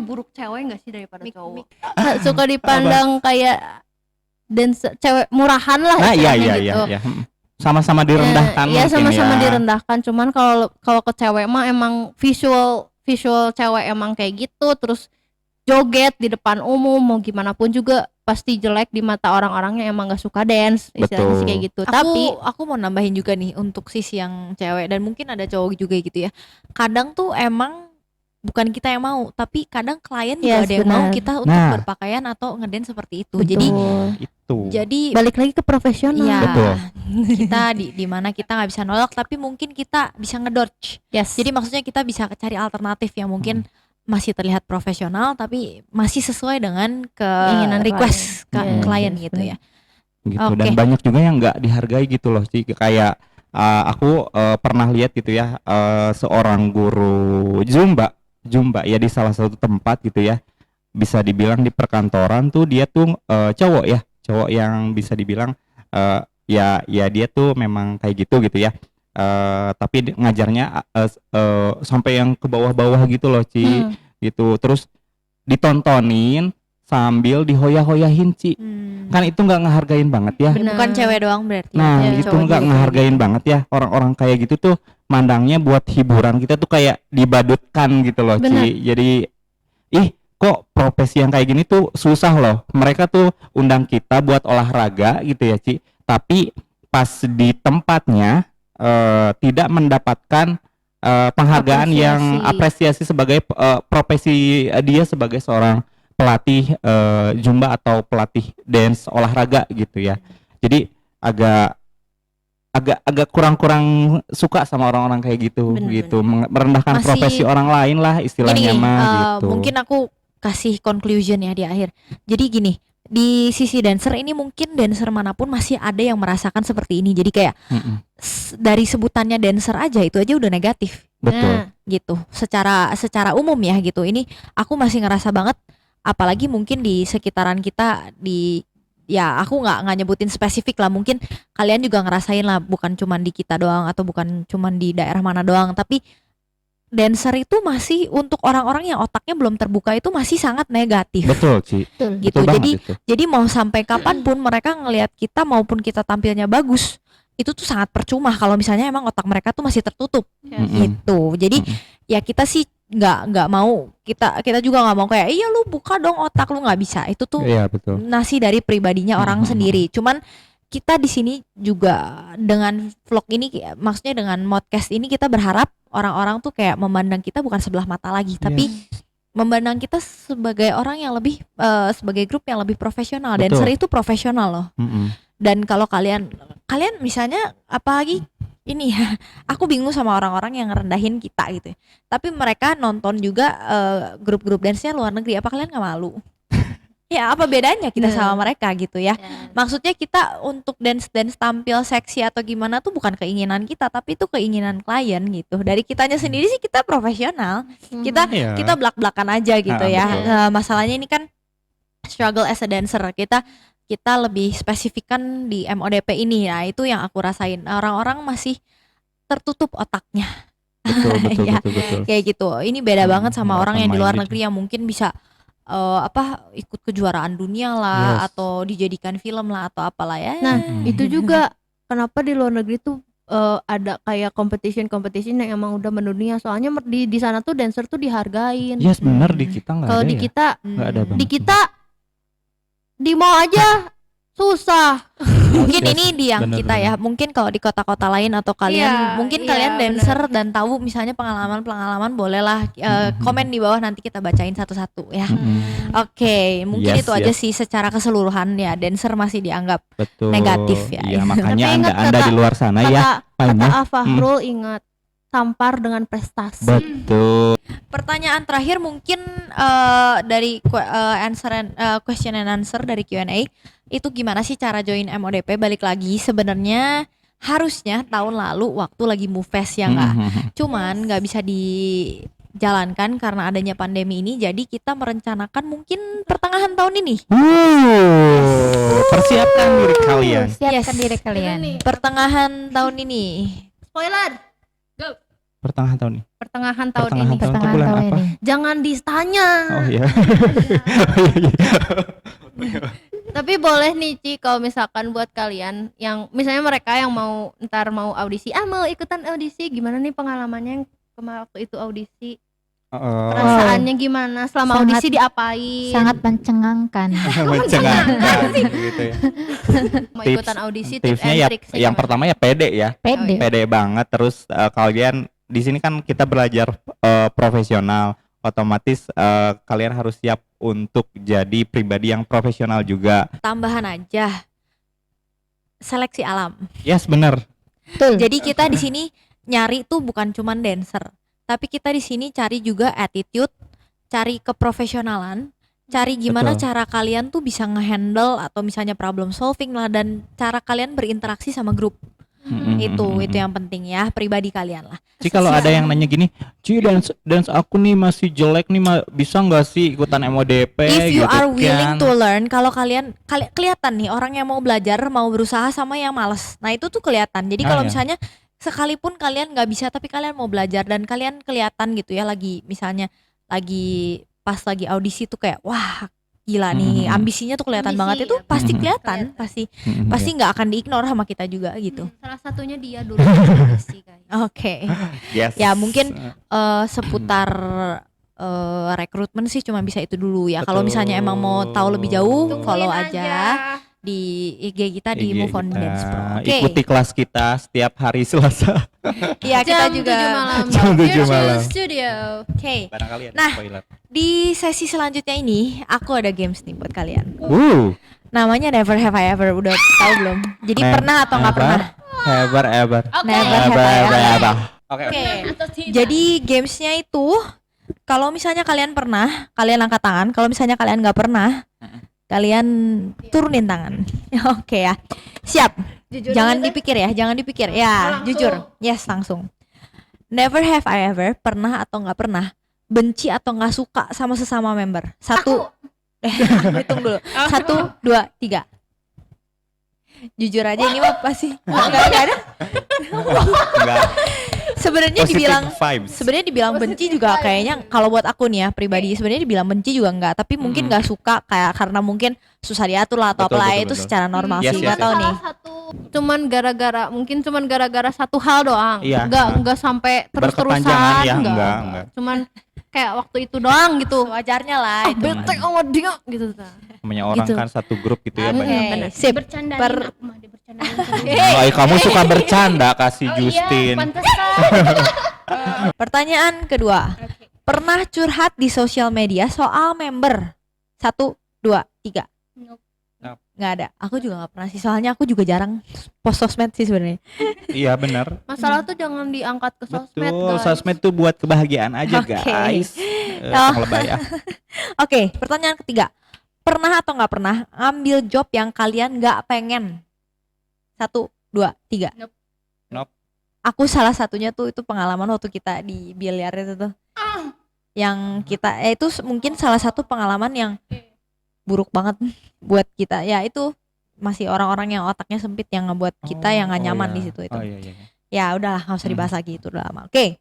buruk cewek nggak sih daripada cowok. Suka dipandang kayak dancer cewek murahan lah Nah, iya istilahnya iya gitu. iya. Sama-sama direndahkan Iya, mungkin sama-sama ya. direndahkan. Cuman kalau ke cewek mah emang visual cewek emang kayak gitu, terus joget di depan umum mau gimana pun juga pasti jelek di mata orang-orang yang emang gak suka dance, istilahnya sih Betul. kayak gitu. Tapi aku mau nambahin juga nih untuk sisi yang cewek dan mungkin ada cowok juga gitu ya. Kadang tuh emang bukan kita yang mau, tapi kadang klien juga Yes, ada yang mau benar. kita untuk Nah. berpakaian atau ngedance seperti itu. Betul. Itu. Jadi balik lagi ke profesional. ya Betul. kita di mana kita nggak bisa nolak, tapi mungkin kita bisa ngedodge. Yes. Jadi maksudnya kita bisa cari alternatif yang mungkin masih terlihat profesional tapi masih sesuai dengan Keinginan request klien. klien Yes, gitu ya. Gitu. Oke. Dan banyak juga yang nggak dihargai gitu loh sih, kayak aku pernah lihat gitu ya, seorang guru Zumba ya di salah satu tempat gitu ya, bisa dibilang di perkantoran tuh dia tuh cowok yang bisa dibilang ya dia tuh memang kayak gitu ya. Tapi ngajarnya sampai yang ke bawah-bawah gitu loh Ci, gitu. Terus ditontonin sambil dihoyah-hoyahin Ci. Kan itu nggak ngehargain banget ya. Benar. Bukan cewek doang berarti. Nah ya, itu cowok nggak juga. ngehargain banget ya, orang-orang kayak gitu tuh mandangnya buat hiburan, kita tuh kayak dibadutkan gitu loh Benar. Ci. Jadi kok profesi yang kayak gini tuh susah loh. Mereka tuh undang kita buat olahraga gitu ya Ci, tapi pas di tempatnya tidak mendapatkan penghargaan yang apresiasi sebagai profesi dia sebagai seorang pelatih Zumba atau pelatih dance olahraga gitu ya. Jadi agak kurang suka sama orang-orang kayak gitu. Bener, Gitu, merendahkan Masih- profesi orang lain lah istilahnya Gini, mah gitu. mungkin aku kasih conclusion ya di akhir. Jadi gini, di sisi dancer ini mungkin dancer manapun masih ada yang merasakan seperti ini. Jadi kayak Mm-mm. dari sebutannya dancer aja itu aja udah negatif Betul. gitu. Secara umum ya gitu. Ini aku masih ngerasa banget, apalagi mungkin di sekitaran kita ya aku nggak nyebutin spesifik lah, mungkin kalian juga ngerasain lah, bukan cuman di kita doang atau bukan cuman di daerah mana doang, tapi dancer itu masih untuk orang-orang yang otaknya belum terbuka itu masih sangat negatif Betul Ci. gitu. Betul banget Jadi itu. jadi mau sampai kapanpun mereka ngelihat kita maupun kita tampilnya bagus, itu tuh sangat percuma kalau misalnya emang otak mereka tuh masih tertutup gitu. Jadi ya kita sih nggak mau, kita juga nggak mau kayak iya lu buka dong otak lu, nggak bisa. Itu tuh Iya betul. nasi dari pribadinya orang sendiri. Cuman kita di sini juga dengan vlog ini, maksudnya dengan podcast ini kita berharap orang-orang tuh kayak memandang kita bukan sebelah mata lagi, tapi memandang kita sebagai orang yang lebih sebagai grup yang lebih profesional. Betul. Dancer itu profesional loh. Mm-mm. Dan kalau kalian misalnya apalagi ini ya, aku bingung sama orang-orang yang ngerendahin kita gitu ya. Tapi mereka nonton juga grup-grup dance-nya luar negeri, apa kalian nggak malu? Ya apa bedanya kita sama mereka gitu ya. Maksudnya kita untuk dance tampil seksi atau gimana tuh bukan keinginan kita, tapi itu keinginan klien gitu. Dari kitanya sendiri sih kita profesional. Kita Iya. kita belak-belakan aja gitu ya. betul. Masalahnya ini kan struggle as a dancer. Kita lebih spesifikkan di MODP ini ya. Itu yang aku rasain. Orang-orang masih tertutup otaknya. Betul Ya, betul. kayak gitu. Ini beda banget sama orang yang di luar open-minded. negeri yang mungkin bisa ikut kejuaraan dunia lah atau dijadikan film lah atau apalah ya. Nah, itu juga kenapa di luar negeri tuh ada kayak competition yang emang udah mendunia. Soalnya di sana tuh dancer tuh dihargain. Yes benar, di kita nggak Kalau ada di ya. kita Nggak ada banget. di kita di mall aja susah. Mungkin Yes, ini di yang bener, kita ya. Mungkin kalau di kota-kota lain atau kalian mungkin kalian dancer dan tahu misalnya pengalaman bolehlah komen di bawah, nanti kita bacain satu-satu ya. Oke, mungkin Yes, itu aja yes. sih secara keseluruhan ya, dancer masih dianggap Betul. negatif ya. Iya, makanya Tapi ingat Anda di luar sana ya. Kata Banyak. Afahrul, ingat tampar dengan prestasi. Betul. Pertanyaan terakhir mungkin dari question and answer dari Q&A, itu gimana sih cara join MODP? Balik lagi sebenarnya harusnya tahun lalu waktu lagi MUFES ya nggak, cuman nggak bisa dijalankan karena adanya pandemi ini, jadi kita merencanakan mungkin pertengahan tahun ini. Persiapkan diri kalian. Siapkan Yes. diri kalian. Pertengahan tahun ini. Spoiler. Pertengahan tahun nih. Pertengahan tahun Pertengahan ini. tahun itu Pertengahan bulan tahun apa? ini. Jangan ditanya. Oh iya. Tapi boleh nih Ci, kalau misalkan buat kalian yang misalnya mereka yang mau ntar mau audisi, mau ikutan audisi, gimana nih pengalamannya yang waktu itu audisi? Perasaannya gimana selama Sangat- audisi, diapain? Sangat mencengangkan. Mencengangkan gitu ya. Mau Tips- ikutan audisi, tips Tipsnya and ya tricksnya yang gimana? pertama ya pede ya. Pede. Pede banget. Terus kalian di sini kan kita belajar profesional, otomatis kalian harus siap untuk jadi pribadi yang profesional juga. Tambahan aja, seleksi alam. Yes, bener. Betul. Jadi kita di sini nyari tuh bukan cuman dancer, tapi kita di sini cari juga attitude, cari keprofesionalan, cari gimana Betul. cara kalian tuh bisa ngehandle atau misalnya problem solving lah, dan cara kalian berinteraksi sama grup. Itu yang penting ya, pribadi kalian lah. Ci, kalau ada yang nanya gini, Ci, dance aku nih masih jelek nih, bisa nggak sih ikutan MODP? If you gitu are willing kan. to learn, kalau kalian kelihatan nih orang yang mau belajar, mau berusaha sama yang males. Nah itu tuh kelihatan. Jadi kalau ya. misalnya sekalipun kalian nggak bisa, tapi kalian mau belajar dan kalian kelihatan gitu ya, lagi misalnya lagi pas lagi audisi tuh kayak wah gila nih, ambisinya tuh kelihatan Ambisi, banget, itu ya, pasti betul. kelihatan, pasti Iya. nggak akan diignore sama kita juga gitu. Salah satunya dia dulu audisi guys. Oke. Yes. Ya mungkin seputar rekrutmen sih cuma bisa itu dulu ya. Kalau misalnya emang mau tahu lebih jauh, Tungguin follow aja di IG kita di IG Move On kita. Dance Pro. Oke. Ikuti kelas kita setiap hari Selasa. Iya, kita Jam juga 7 malam. Jam 7 Virtual malam. Studio. Oke. Barangkali ada Nah. spoiler. Di sesi selanjutnya ini aku ada games nih buat kalian. Namanya Never Have I Ever. Udah tahu belum? Jadi pernah atau nggak pernah? Ever. Never have I ever. Oke. Oke. Jadi gamesnya itu kalau misalnya kalian pernah, kalian angkat tangan. Kalau misalnya kalian nggak pernah, kalian turunin tangan. Oke ya. Siap. Jangan dipikir ya, jangan dipikir. Ya, jujur. Yes, langsung. Never have I ever, pernah atau nggak pernah, benci atau nggak suka sama sesama member. Satu. Aku hitung dulu. 1, 2, 3. Jujur aja ini mah pasti nggak ada. Enggak. Sebenarnya Positive dibilang vibes. sebenarnya dibilang benci juga kayaknya, kalau buat aku nih ya pribadi, sebenarnya dibilang benci juga enggak, tapi mungkin nggak suka kayak karena mungkin susah diatur lah atau Betul, apa, betul, itu betul. secara normal Yes, sih. yes, Nggak yes. tahu nih. Cuman gara-gara satu hal doang. Iya. Enggak sampai terus-terusan, Berkepanjangan ya, enggak. enggak. Cuman kayak waktu itu doang gitu. Wajarnya lah itu. Bete sama dia gitu. Namanya orang Gitu. kan satu grup gitu ya, Oke, banyak. sip. Bercandain Per- aku mah, dibercandain. Oh, kamu suka bercanda kasih Oh iya, Justin. pantesan. Pertanyaan kedua. Pernah curhat di sosial media soal member? 1, 2, 3. Nope. Nggak ada. Aku juga nggak pernah sih. Soalnya aku juga jarang post sosmed sih sebenarnya. Iya benar. Masalah tuh jangan diangkat ke sosmed, Betul, guys. sosmed tuh buat kebahagiaan aja, Oke. guys. Oh. Lebay ya. Oke, pertanyaan ketiga. Pernah atau nggak pernah ambil job yang kalian nggak pengen? 1, 2, 3. Nope. Nope. Aku salah satunya tuh itu pengalaman waktu kita di biliar itu tuh. Yang kita itu mungkin salah satu pengalaman yang buruk banget buat kita. Ya itu masih orang-orang yang otaknya sempit yang ngebuat kita yang nggak nyaman di situ itu. Oh iya, iya. Ya udahlah, nggak usah dibahas lagi, itu udah lama. Oke.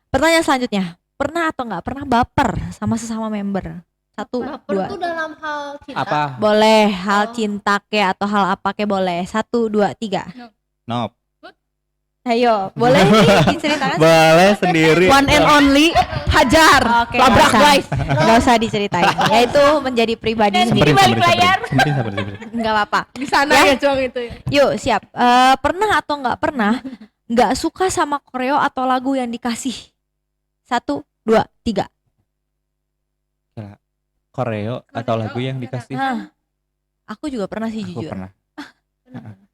Pertanyaan selanjutnya. Pernah atau nggak pernah baper sama sesama member? 1, Baper 2. tuh dalam hal cinta. Apa? Boleh hal cinta ke atau hal apa ke boleh. 1, 2, 3. Nope. Ayo, boleh nih diceritakan. Boleh sendiri. One and only hajar. Oke, Labrak, nggak usah. guys. Nggak usah diceritain. Ya itu menjadi pribadi sendiri. balik layar. Semperin. Nggak apa-apa. Di sana Ya. ya cowok itu ya. Yuk siap. Pernah atau nggak pernah nggak suka sama koreo atau lagu yang dikasih? 1, 2, 3. Koreo atau lagu yang dikasih? Aku juga pernah sih Aku jujur. pernah.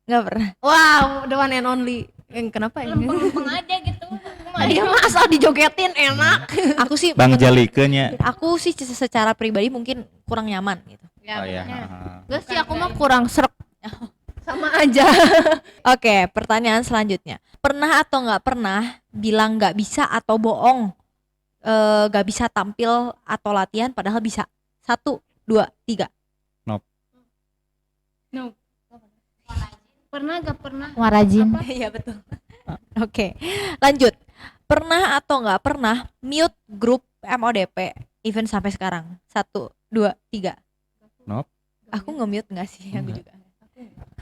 Nggak pernah. Wow, the one and only. Kenapa ya? Lempeng-lempeng aja gitu. Dia mah asal dijogetin enak. Aku sih Bang Jalikenya. aku sih secara pribadi mungkin kurang nyaman gitu. Oh iya. Enggak sih, aku mah kurang serek. Sama aja. Oke, pertanyaan selanjutnya. Pernah atau nggak pernah bilang nggak bisa atau bohong, nggak bisa tampil atau latihan padahal bisa? 1, 2, 3. Pernah gak pernah? Warajin. Iya betul. Oke, lanjut. Pernah atau nggak pernah mute grup MODP even sampai sekarang? 1, 2, 3. Nope. Aku nge-mute nggak sih? Aku Enggak. juga.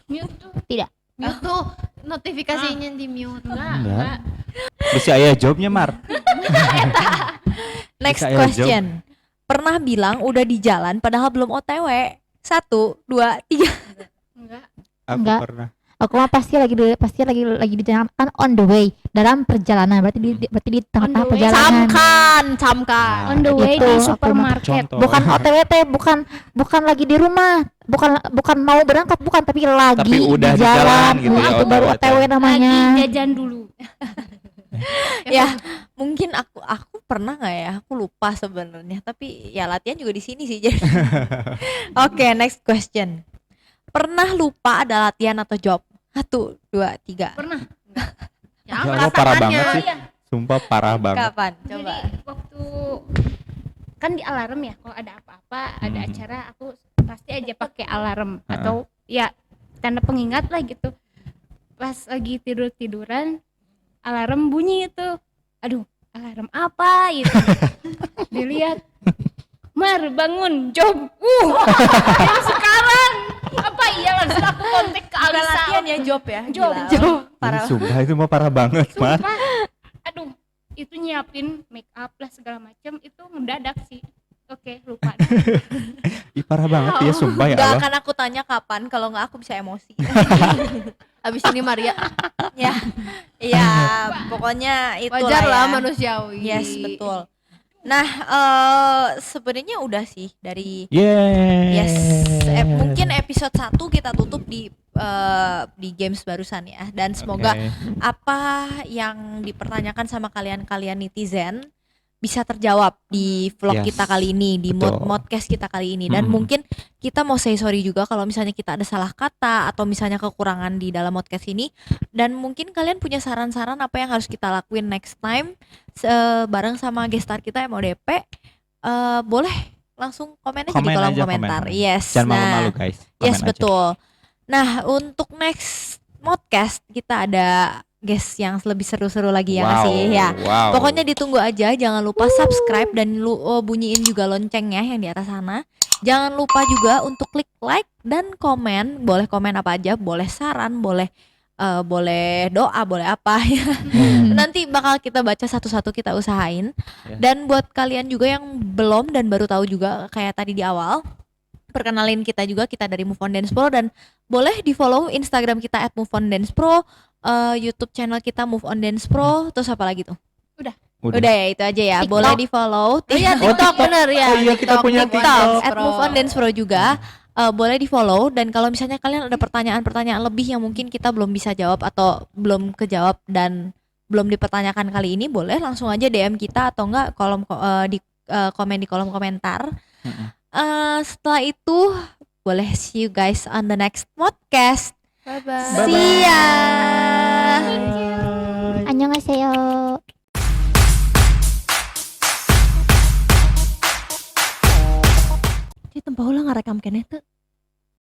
Mute tuh. Tidak. Mute tuh notifikasinya di mute. Enggak. Bisa aya jawabnya Mar. Next Bisa ya, question. Pernah bilang udah di jalan padahal belum OTW? 1, 2, 3. Enggak. Aku Enggak. pernah. Aku mah pasti lagi di jalan, kan on the way, dalam perjalanan, berarti di tengah-tengah On the way. perjalanan. Camkan. On the way Itu di aku supermarket. Contoh. Bukan OTWT, bukan lagi di rumah, bukan mau berangkat, bukan, tapi lagi Tapi udah di di jalan jalan, gitu ya, itu baru OTW. OTW namanya. Lagi jajan dulu. Ya, mungkin aku pernah nggak ya? Aku lupa sebenarnya. Tapi ya latihan juga di sini sih. Jadi. Oke, next question. Pernah lupa ada latihan atau job? 1, 2, 3. Pernah. Ya Allah, parah banget sih. Iya. Sumpah parah banget. Kapan? Coba. Jadi waktu kan di alarm ya, kalau ada apa-apa, ada Hmm. acara, aku pasti aja pakai alarm atau ya tanda pengingat lah gitu. Pas lagi tiduran, alarm bunyi itu. Aduh, alarm apa itu? Dilihat, Mar bangun, job. Yang sekarang apa iya, langsung aku kontak ke Bukan Alisa. latihan ya, job ya. Job. Gila. Ih, Parah. sumpah itu mah parah banget, Mar. Sumpah, aduh, itu nyiapin make up lah segala macam itu mendadak sih. Oke, lupa. Ih, parah banget ya, sumpah ya Gak Allah. akan aku tanya kapan, kalau nggak aku bisa emosi. Abis ini Maria. Ya, iya, pokoknya itu Wajar lah ya. manusiawi. Yes, betul. Nah, sebenarnya udah sih dari Yes. mungkin episode 1 kita tutup di games barusan ya. Dan semoga Oke. apa yang dipertanyakan sama kalian netizen bisa terjawab di vlog Yes, kita kali ini, di betul. modcast kita kali ini. Dan Mm-mm. mungkin kita mau say sorry juga kalau misalnya kita ada salah kata atau misalnya kekurangan di dalam modcast ini. Dan mungkin kalian punya saran-saran apa yang harus kita lakuin next time bareng sama gestar kita MODP. Boleh langsung komen aja di Komen kolom aja, komentar. komen. Yes. Jangan Nah, malu-malu guys. yes, Komen aja. betul. Nah, untuk next modcast kita ada guest yang lebih seru-seru lagi ya nggak sih ya. Wow. Pokoknya ditunggu aja, jangan lupa subscribe dan bunyiin juga loncengnya yang di atas sana. Jangan lupa juga untuk klik like dan komen. Boleh komen apa aja, boleh saran, boleh doa, boleh apa ya. Nanti bakal kita baca satu-satu, kita usahain. Ya. Dan buat kalian juga yang belum dan baru tahu juga kayak tadi di awal, perkenalin kita juga, kita dari Move On Dance Pro, dan boleh di follow Instagram kita @moveondancepro, YouTube channel kita Move On Dance Pro, terus apa lagi tuh? Udah ya, itu aja ya. TikTok. Boleh di follow. Oh iya, TikTok bener ya. Oh iya, kita punya TikTok. @Move On Dance Pro juga. Boleh di follow. Dan kalau misalnya kalian ada pertanyaan-pertanyaan lebih yang mungkin kita belum bisa jawab atau belum kejawab dan belum dipertanyakan kali ini, boleh langsung aja DM kita atau enggak komen di kolom komentar. Setelah itu boleh see you guys on the next podcast. Bye bye. See ya.